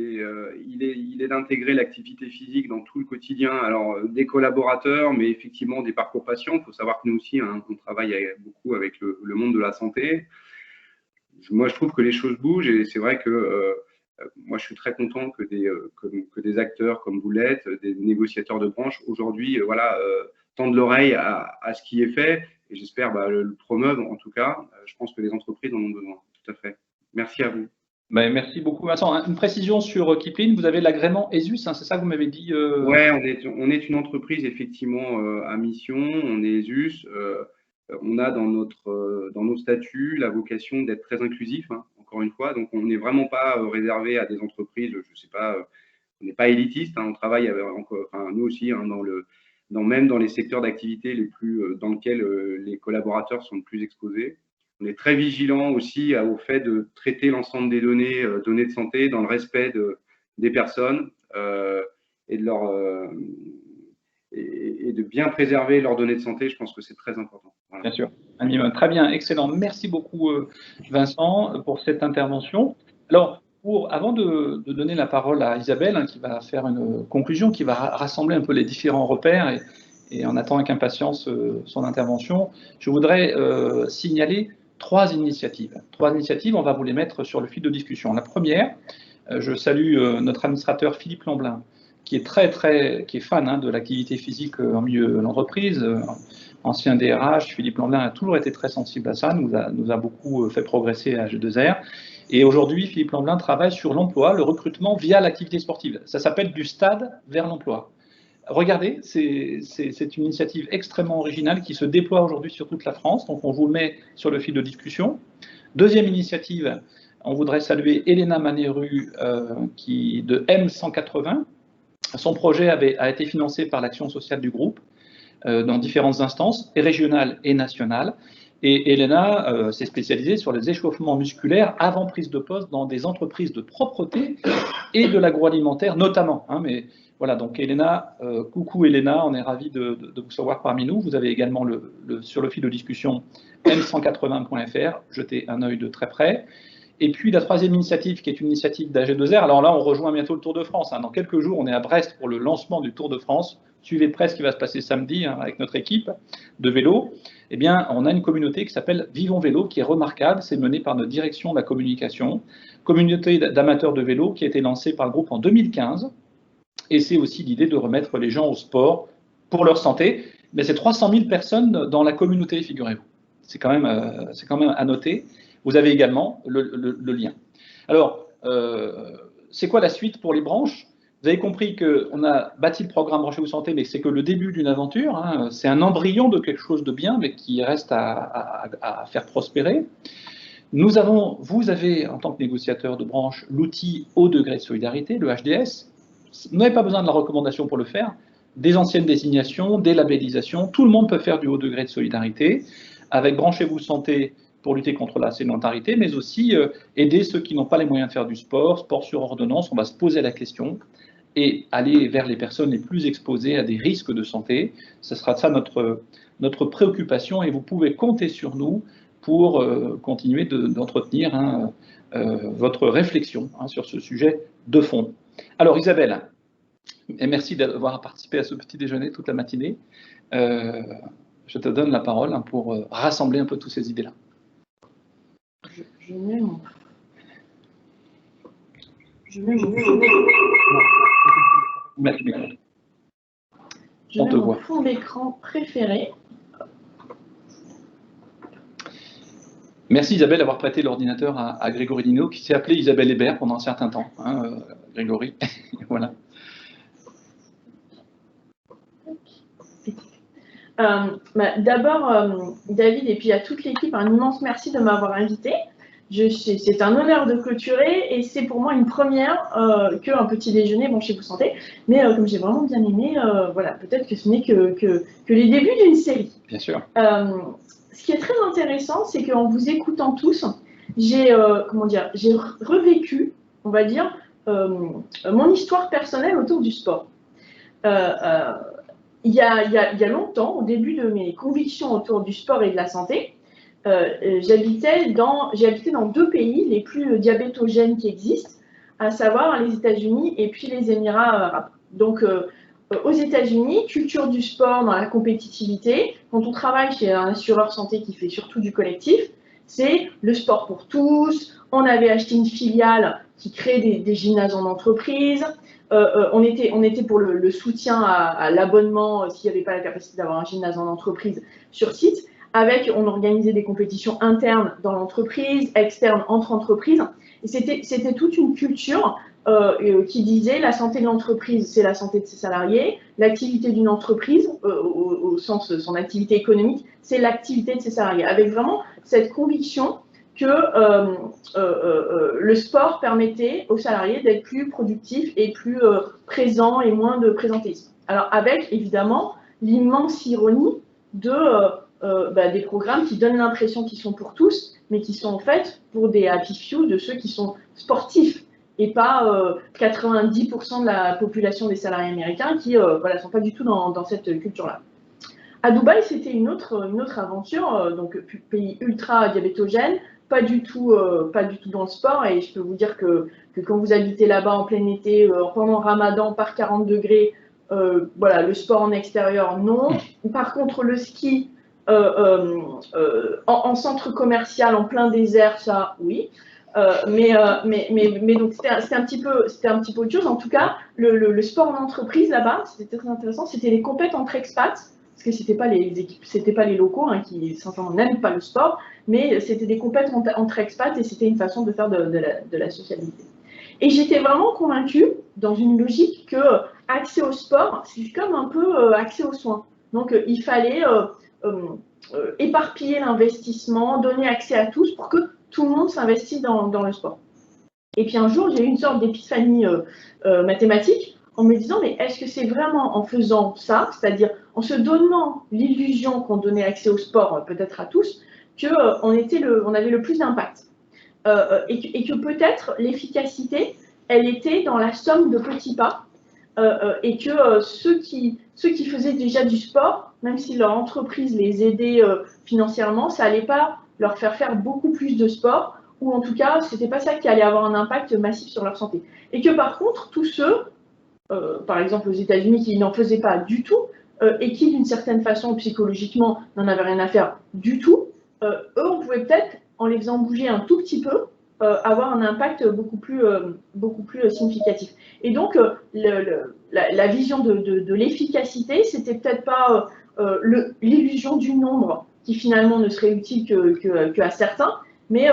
S7: il est d'intégrer l'activité physique dans tout le quotidien. Alors, des collaborateurs, mais effectivement des parcours patients. Il faut savoir que nous aussi, hein, on travaille beaucoup avec le monde de la santé. Moi, je trouve que les choses bougent, et c'est vrai que moi, je suis très content que des acteurs comme vous l'êtes, des négociateurs de branche, aujourd'hui, tendent l'oreille à ce qui est fait, et j'espère le promeuvent en tout cas. Je pense que les entreprises en ont besoin, tout à fait. Merci à vous.
S1: Ben, merci beaucoup Vincent. Une précision sur Kipling, vous avez l'agrément ESUS, hein, c'est ça que vous m'avez dit
S7: Oui, on est une entreprise effectivement à mission, on est ESUS. On a dans nos statuts la vocation d'être très inclusif, hein, encore une fois. Donc, on n'est vraiment pas réservé à des entreprises, je ne sais pas, on n'est pas élitiste. Hein, on travaille, nous aussi, hein, même dans les secteurs d'activité dans lesquels les collaborateurs sont le plus exposés. On est très vigilant aussi au fait de traiter l'ensemble des données de santé dans le respect des personnes et de bien préserver leurs données de santé. Je pense que c'est très important. Voilà.
S1: Bien sûr. Très bien, excellent. Merci beaucoup Vincent pour cette intervention. Alors, Avant de donner la parole à Isabelle, hein, qui va faire une conclusion, qui va rassembler un peu les différents repères, et on attend avec impatience son intervention, je voudrais signaler trois initiatives. Trois initiatives, on va vous les mettre sur le fil de discussion. La première, je salue notre administrateur Philippe Lamblin, qui est fan, hein, de l'activité physique en milieu de l'entreprise, ancien DRH. Philippe Lamblin a toujours été très sensible à ça, nous a beaucoup fait progresser à G2R. Et aujourd'hui, Philippe Lamblin travaille sur l'emploi, le recrutement via l'activité sportive. Ça s'appelle du stade vers l'emploi. Regardez, c'est une initiative extrêmement originale qui se déploie aujourd'hui sur toute la France, donc on vous le met sur le fil de discussion. Deuxième initiative, on voudrait saluer Elena Maneru de M180. Son projet a été financé par l'action sociale du groupe dans différentes instances, et régionales et nationales. Et Elena s'est spécialisée sur les échauffements musculaires avant prise de poste dans des entreprises de propreté et de l'agroalimentaire notamment. Hein, mais voilà, donc Elena, coucou Elena, on est ravis de vous savoir parmi nous. Vous avez également sur le fil de discussion m180.fr, jetez un œil de très près. Et puis la troisième initiative, qui est une initiative d'AG2R, alors là on rejoint bientôt le Tour de France. Hein. Dans quelques jours, on est à Brest pour le lancement du Tour de France. Suivez de près ce qui va se passer samedi, hein, avec notre équipe de vélo. Eh bien, on a une communauté qui s'appelle Vivons Vélo, qui est remarquable. C'est mené par notre direction de la communication. Communauté d'amateurs de vélo qui a été lancée par le groupe en 2015. Et c'est aussi l'idée de remettre les gens au sport pour leur santé. Mais c'est 300 000 personnes dans la communauté, figurez-vous. C'est quand même à noter. Vous avez également le lien. Alors, c'est quoi la suite pour les branches? Vous avez compris qu'on a bâti le programme Branchez-vous Santé, mais c'est que le début d'une aventure. Hein. C'est un embryon de quelque chose de bien, mais qui reste à faire prospérer. Vous avez, en tant que négociateur de branche, l'outil haut degré de solidarité, le HDS. Vous n'avez pas besoin de la recommandation pour le faire. Des anciennes désignations, des labellisations, tout le monde peut faire du haut degré de solidarité. Avec Branchez-vous Santé, pour lutter contre la sédentarité, mais aussi aider ceux qui n'ont pas les moyens de faire du sport, sport sur ordonnance. On va se poser la question et aller vers les personnes les plus exposées à des risques de santé. Ce sera ça notre préoccupation, et vous pouvez compter sur nous pour continuer d'entretenir votre réflexion sur ce sujet de fond. Alors Isabelle, et merci d'avoir participé à ce petit déjeuner toute la matinée. Je te donne la parole pour rassembler un peu toutes ces idées-là.
S8: Je mets mon fond d'écran préféré.
S1: Merci Isabelle d'avoir prêté l'ordinateur à Grégory Dino, qui s'est appelé Isabelle Hébert pendant un certain temps. Hein, Grégory, voilà.
S8: D'abord, David, et puis à toute l'équipe, un immense merci de m'avoir invité. C'est un honneur de clôturer, et c'est pour moi une première qu'un petit déjeuner Branchez-vous Santé. Mais comme j'ai vraiment bien aimé, voilà, peut-être que ce n'est que les débuts d'une série.
S1: Bien sûr.
S8: Ce qui est très intéressant, c'est qu'en vous écoutant tous, j'ai revécu, on va dire, mon histoire personnelle autour du sport. Il y a longtemps, au début de mes convictions autour du sport et de la santé, j'habitais dans 2 pays les plus diabétogènes qui existent, à savoir les États-Unis et puis les Émirats arabes. Donc, aux États-Unis, culture du sport dans la compétitivité. Quand on travaille chez un assureur santé qui fait surtout du collectif, c'est le sport pour tous. On avait acheté une filiale qui crée des gymnases en entreprise. On était pour le soutien à l'abonnement s'il n'y avait pas la capacité d'avoir un gymnase en entreprise sur site. On organisait des compétitions internes dans l'entreprise, externes entre entreprises. Et c'était toute une culture qui disait la santé de l'entreprise, c'est la santé de ses salariés. L'activité d'une entreprise, au sens de son activité économique, c'est l'activité de ses salariés. Avec vraiment cette conviction que le sport permettait aux salariés d'être plus productifs et plus présents et moins de présentéisme. Alors avec évidemment l'immense ironie des programmes qui donnent l'impression qu'ils sont pour tous, mais qui sont en fait pour des happy few de ceux qui sont sportifs et pas 90% de la population des salariés américains qui ne sont pas du tout dans cette culture-là. À Dubaï, c'était une autre aventure, donc pays ultra diabétogène, pas du tout dans le sport. Et je peux vous dire que quand vous habitez là-bas en plein été, pendant Ramadan, par 40 degrés, voilà, le sport en extérieur, non. Par contre, le ski en centre commercial, en plein désert, ça, oui. Mais donc c'était un petit peu autre chose. En tout cas, le sport en entreprise là-bas, c'était très intéressant. C'était les compètes entre expats, parce que c'était pas les locaux hein, qui sincèrement n'aiment pas le sport, mais c'était des compètes entre expats et c'était une façon de faire de la sociabilité. Et j'étais vraiment convaincue, dans une logique, que accès au sport, c'est comme un peu accès aux soins. Donc il fallait éparpiller l'investissement, donner accès à tous pour que tout le monde s'investisse dans le sport. Et puis un jour, j'ai eu une sorte d'épiphanie mathématique en me disant, mais est-ce que c'est vraiment en faisant ça, c'est-à-dire en se donnant l'illusion qu'on donnait accès au sport, peut-être à tous, qu'on avait le plus d'impact et que peut-être l'efficacité, elle était dans la somme de petits pas et que ceux qui faisaient déjà du sport, même si leur entreprise les aidait financièrement, ça n'allait pas leur faire beaucoup plus de sport, ou en tout cas, ce n'était pas ça qui allait avoir un impact massif sur leur santé. Et que par contre, tous ceux, par exemple aux États-Unis, qui n'en faisaient pas du tout, et qui d'une certaine façon, psychologiquement, n'en avaient rien à faire du tout, eux, on pouvait peut-être, en les faisant bouger un tout petit peu, avoir un impact beaucoup plus significatif. Et donc, la vision de l'efficacité, c'était peut-être pas l'illusion du nombre qui finalement ne serait utile qu'à certains, mais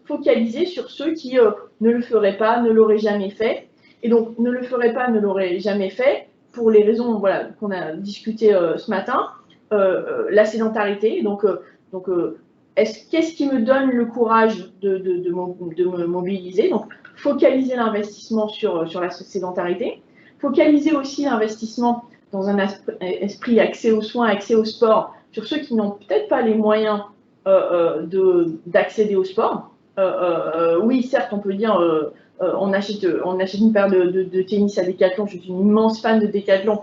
S8: focaliser sur ceux qui ne le feraient pas, ne l'auraient jamais fait. Et donc, ne le feraient pas, ne l'auraient jamais fait, pour les raisons voilà, qu'on a discutées ce matin, la sédentarité, donc qu'est-ce qui me donne le courage de me mobiliser? Donc, focaliser l'investissement sur la sédentarité, focaliser aussi l'investissement dans un esprit accès aux soins, accès au sport, sur ceux qui n'ont peut-être pas les moyens d'accéder au sport. Oui, certes, on peut dire on achète une paire de tennis à Decathlon. Je suis une immense fan de Decathlon.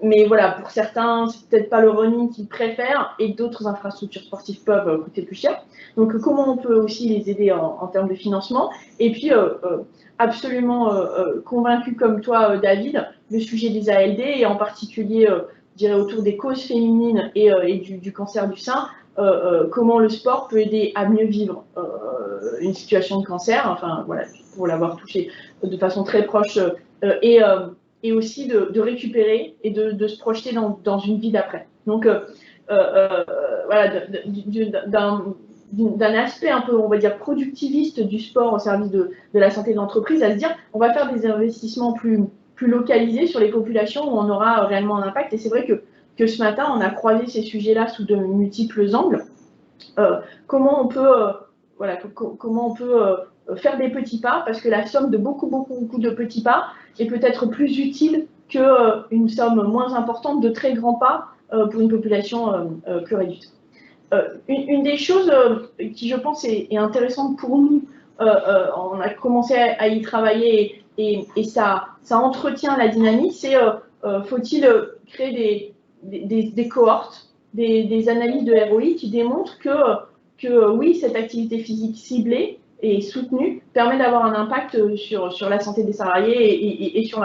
S8: Mais voilà, pour certains, c'est peut-être pas le running qu'ils préfèrent et d'autres infrastructures sportives peuvent coûter plus cher. Donc, comment on peut aussi les aider en termes de financement? Et puis, absolument convaincu comme toi, David, le sujet des ALD et en particulier, je dirais, autour des causes féminines et du cancer du sein, comment le sport peut aider à mieux vivre une situation de cancer, enfin, voilà, pour l'avoir touché de façon très proche et aussi de récupérer et de se projeter dans une vie d'après. Donc, voilà, d'un aspect un peu, on va dire, productiviste du sport au service de la santé de l'entreprise, à se dire, on va faire des investissements plus localisés sur les populations où on aura réellement un impact. Et c'est vrai que ce matin, on a croisé ces sujets-là sous de multiples angles. Comment on peut faire des petits pas, parce que la somme de beaucoup de petits pas est peut-être plus utile qu'une somme moins importante de très grands pas pour une population plus réduite. Une des choses qui, je pense, est intéressante pour nous, on a commencé à y travailler et ça entretient la dynamique, c'est faut-il créer des cohortes, des analyses de ROI qui démontrent que oui, cette activité physique ciblée et soutenue permet d'avoir un impact sur la santé des salariés et sur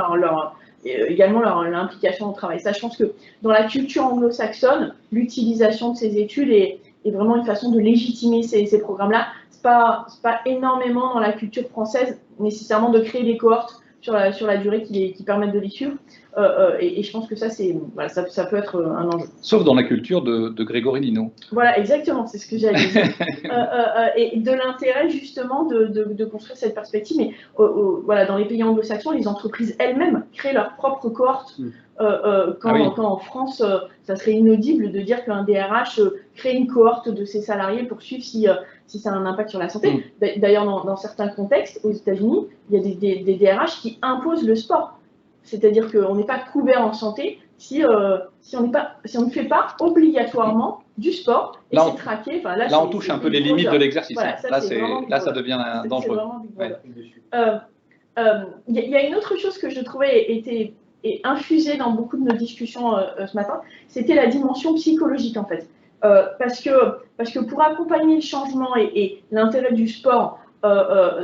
S8: également leur implication au travail. Ça, je pense que dans la culture anglo-saxonne, l'utilisation de ces études est vraiment une façon de légitimer ces programmes-là. C'est pas énormément dans la culture française nécessairement de créer des cohortes sur la durée qui permettent de les suivre. Et je pense que ça, voilà, ça peut être un enjeu.
S1: Sauf dans la culture de Grégory Lino.
S8: Voilà, exactement, c'est ce que j'allais dire. Et de l'intérêt, justement, de construire cette perspective. Mais voilà, dans les pays anglo-saxons, les entreprises elles-mêmes créent leur propre cohorte. Quand en France, ça serait inaudible de dire qu'un DRH crée une cohorte de ses salariés pour suivre si ça a un impact sur la santé. D'ailleurs, dans certains contextes, aux États-Unis, il y a des DRH qui imposent le sport. C'est-à-dire qu'on n'est pas couvert en santé si on ne fait pas obligatoirement du sport et c'est traqué. Enfin,
S1: là on touche un peu les limites de l'exercice.
S8: Voilà,
S1: là, ça devient dangereux.
S8: Il y a une autre chose que je trouvais était infusée dans beaucoup de nos discussions ce matin, c'était la dimension psychologique en fait. parce que pour accompagner le changement et l'intérêt du sport,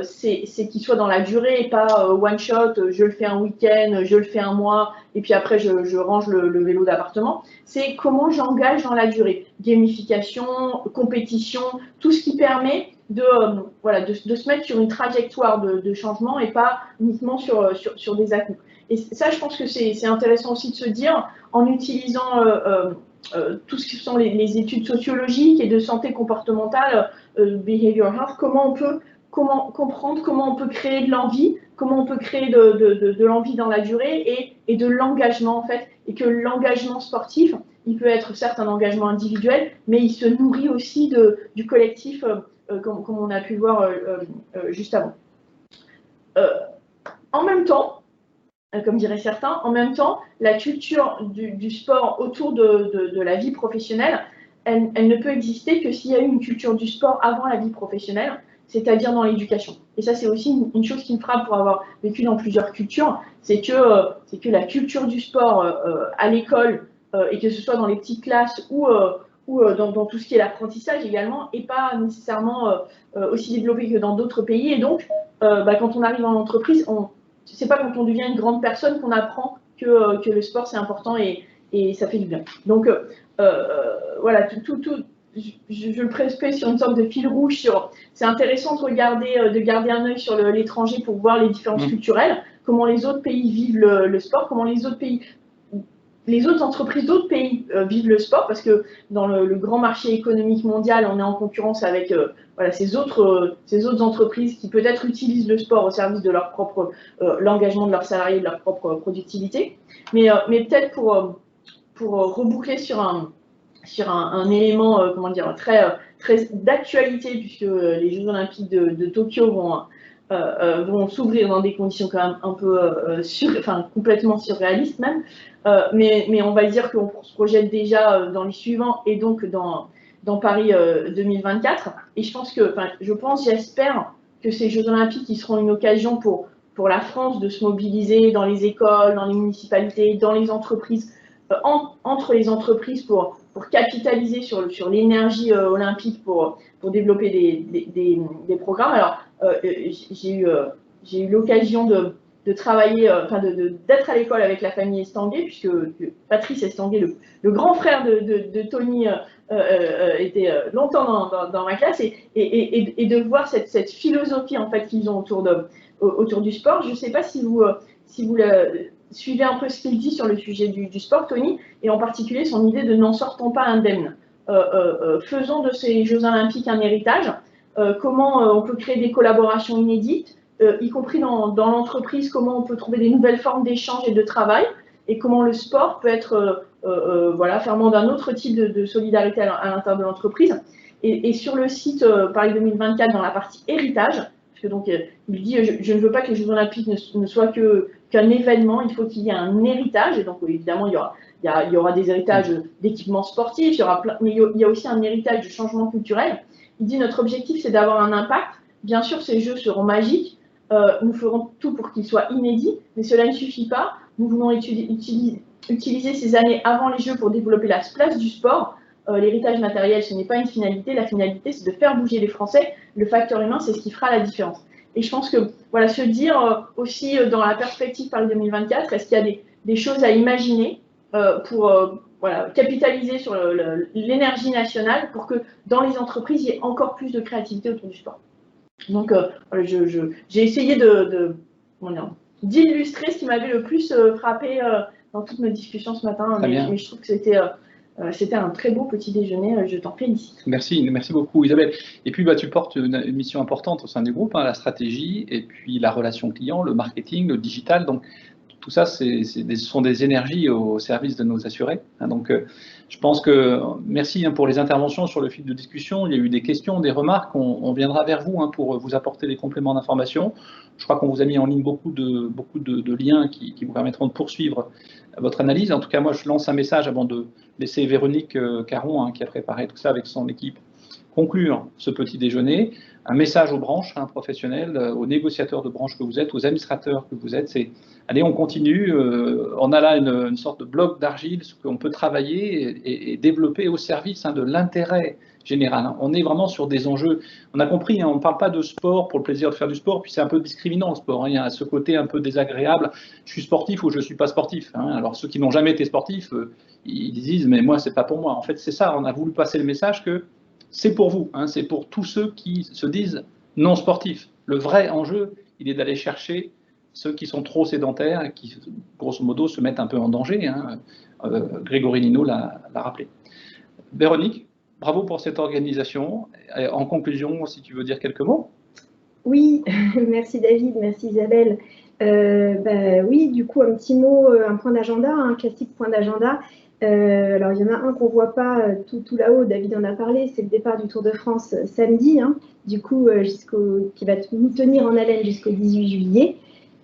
S8: c'est qu'il soit dans la durée et pas one shot, je le fais un week-end, je le fais un mois et puis après je range le vélo d'appartement. C'est comment j'engage dans la durée. Gamification, compétition, tout ce qui permet de se mettre sur une trajectoire de changement et pas uniquement sur des à-coups. Et ça, je pense que c'est intéressant aussi de se dire, en utilisant tout ce qui sont les études sociologiques et de santé comportementale, behavioral health, comment comprendre comment on peut créer de l'envie, comment on peut créer de l'envie dans la durée et de l'engagement en fait, et que l'engagement sportif, il peut être certes un engagement individuel, mais il se nourrit aussi du collectif, comme on a pu le voir juste avant. En même temps, comme diraient certains, en même temps, la culture du sport autour de la vie professionnelle, elle ne peut exister que s'il y a eu une culture du sport avant la vie professionnelle, c'est-à-dire dans l'éducation. Et ça, c'est aussi une chose qui me frappe pour avoir vécu dans plusieurs cultures, c'est que la culture du sport à l'école, et que ce soit dans les petites classes ou dans tout ce qui est l'apprentissage également, n'est pas nécessairement aussi développée que dans d'autres pays. Et donc, quand on arrive en entreprise, c'est pas quand on devient une grande personne qu'on apprend que le sport c'est important et ça fait du bien. Donc voilà, je le préfère sur une sorte de fil rouge. C'est intéressant de garder un œil sur l'étranger pour voir les différences culturelles, comment les autres pays vivent le sport, comment les autres entreprises d'autres pays vivent le sport, parce que dans le grand marché économique mondial, on est en concurrence avec ces autres entreprises qui peut-être utilisent le sport au service de leur propre l'engagement de leurs salariés, de leur propre productivité. Mais peut-être pour reboucler sur un élément très d'actualité, puisque les Jeux Olympiques de Tokyo vont s'ouvrir dans des conditions quand même un peu complètement surréalistes même. Mais on va dire qu'on se projette déjà dans les suivants et donc dans Paris 2024. Et j'espère que ces Jeux Olympiques qui seront une occasion pour la France de se mobiliser dans les écoles, dans les municipalités, dans les entreprises, entre les entreprises pour capitaliser sur l'énergie olympique pour développer des programmes. Alors, j'ai eu l'occasion de travailler, d'être à l'école avec la famille Estanguet, puisque Patrice Estanguet, le grand frère de Tony, était longtemps dans ma classe, et de voir cette philosophie en fait qu'ils ont autour du sport. Je ne sais pas si vous suivez un peu ce qu'il dit sur le sujet du sport, Tony, et en particulier son idée de n'en sortons pas indemnes. Faisons de ces Jeux Olympiques un héritage. Comment on peut créer des collaborations inédites, y compris dans l'entreprise, comment on peut trouver des nouvelles formes d'échange et de travail, et comment le sport peut être ferment d'un autre type de solidarité à l'intérieur de l'entreprise. Et sur le site Paris 2024, dans la partie héritage, parce que donc il dit je ne veux pas que les Jeux Olympiques ne soient qu'un événement, il faut qu'il y ait un héritage, et donc évidemment il y aura des héritages d'équipements sportifs, mais il y a aussi un héritage de changement culturel. Il dit notre objectif c'est d'avoir un impact. Bien sûr, ces jeux seront magiques, nous ferons tout pour qu'ils soient inédits, mais cela ne suffit pas. Nous voulons utiliser ces années avant les Jeux pour développer la place du sport. L'héritage matériel, ce n'est pas une finalité. La finalité, c'est de faire bouger les Français. Le facteur humain, c'est ce qui fera la différence. Et je pense que se dire aussi dans la perspective Paris 2024, est-ce qu'il y a des choses à imaginer pour capitaliser sur l'énergie nationale pour que dans les entreprises, il y ait encore plus de créativité autour du sport. Donc, j'ai essayé d'illustrer ce qui m'avait le plus frappé dans toutes nos discussions ce matin, mais je trouve que c'était un très beau petit déjeuner, je t'en félicite.
S1: Merci beaucoup Isabelle. Et puis tu portes une mission importante au sein du groupe, la stratégie, et puis la relation client, le marketing, le digital. Donc tout ça, ce sont des énergies au service de nos assurés. Donc je pense que merci pour les interventions sur le fil de discussion. Il y a eu des questions, des remarques. On viendra vers vous pour vous apporter des compléments d'information. Je crois qu'on vous a mis en ligne beaucoup de liens qui vous permettront de poursuivre votre analyse. En tout cas, moi, je lance un message avant de laisser Véronique Caron, qui a préparé tout ça avec son équipe, conclure ce petit déjeuner, un message aux branches professionnelles, aux négociateurs de branches que vous êtes, aux administrateurs que vous êtes, c'est allez, on continue, on a là une sorte de bloc d'argile qu'on peut travailler et développer au service de l'intérêt général. On est vraiment sur des enjeux, on a compris, on ne parle pas de sport pour le plaisir de faire du sport, puis c'est un peu discriminant le sport, il y a ce côté un peu désagréable, je suis sportif ou je ne suis pas sportif. Alors ceux qui n'ont jamais été sportifs, ils disent mais moi c'est pas pour moi. En fait c'est ça, on a voulu passer le message que c'est pour vous, c'est pour tous ceux qui se disent non sportifs. Le vrai enjeu, il est d'aller chercher ceux qui sont trop sédentaires et qui, grosso modo, se mettent un peu en danger. Grégory Lino l'a rappelé. Véronique, bravo pour cette organisation. En conclusion, si tu veux dire quelques mots.
S9: Oui, merci David, merci Isabelle. Oui, du coup, un petit mot, un point d'agenda, un classique point d'agenda. Alors, il y en a un qu'on ne voit pas tout là-haut, David en a parlé, c'est le départ du Tour de France samedi, du coup, qui va nous tenir en haleine jusqu'au 18 juillet.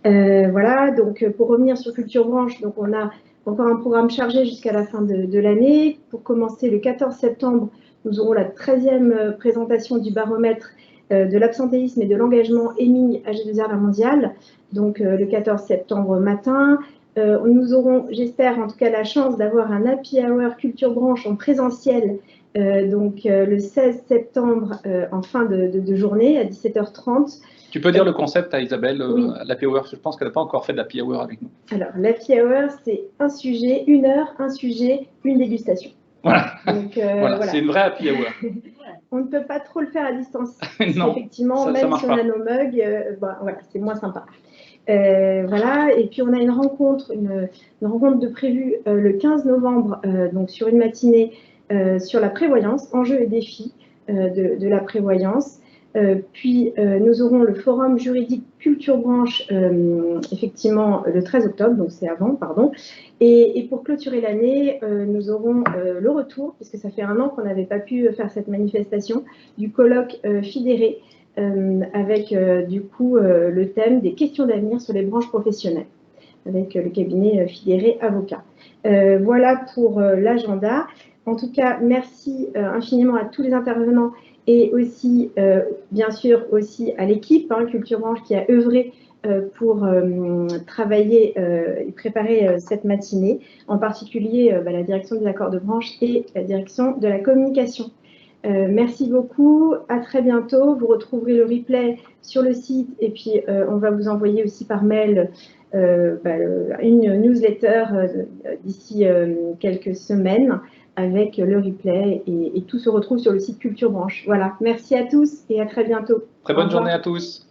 S9: Voilà, donc pour revenir sur Culture Branche, donc on a encore un programme chargé jusqu'à la fin de l'année. Pour commencer, le 14 septembre, nous aurons la 13e présentation du baromètre de l'absentéisme et de l'engagement EMIG AG2R La Mondiale, donc le 14 septembre matin. Nous aurons, j'espère en tout cas, la chance d'avoir un happy hour Culture Branche en présentiel, donc le 16 septembre en fin de journée à 17h30.
S1: Tu peux dire le concept à Isabelle,
S9: oui.
S1: l'happy hour, je pense qu'elle n'a pas encore fait d'happy hour avec nous.
S9: Alors, l'happy hour, c'est un sujet, 1 heure, un sujet, une dégustation.
S1: Voilà,
S9: donc,
S1: voilà. C'est une vraie happy hour.
S9: On ne peut pas trop le faire à distance.
S1: Non,
S9: effectivement,
S1: ça,
S9: même si on a nos mugs, voilà, c'est moins sympa. Voilà, et puis on a une rencontre de prévue le 15 novembre, donc sur une matinée sur la prévoyance, enjeux et défis de la prévoyance. Puis nous aurons le forum juridique Culture Branche, effectivement le 13 octobre, donc c'est avant, pardon. Et pour clôturer l'année, nous aurons le retour, puisque ça fait 1 an qu'on n'avait pas pu faire cette manifestation, du colloque Fidéré, avec du coup le thème des questions d'avenir sur les branches professionnelles, avec le cabinet Fidéré Avocat. Voilà pour l'agenda. En tout cas, merci infiniment à tous les intervenants et aussi, bien sûr, aussi à l'équipe Culture Branche qui a œuvré pour travailler et préparer cette matinée, en particulier la direction des accords de branche et la direction de la communication. Merci beaucoup, à très bientôt. Vous retrouverez le replay sur le site et puis on va vous envoyer aussi par mail une newsletter d'ici quelques semaines avec le replay et tout se retrouve sur le site Culture Branche. Voilà, merci à tous et à très bientôt.
S1: Très bonne journée à tous.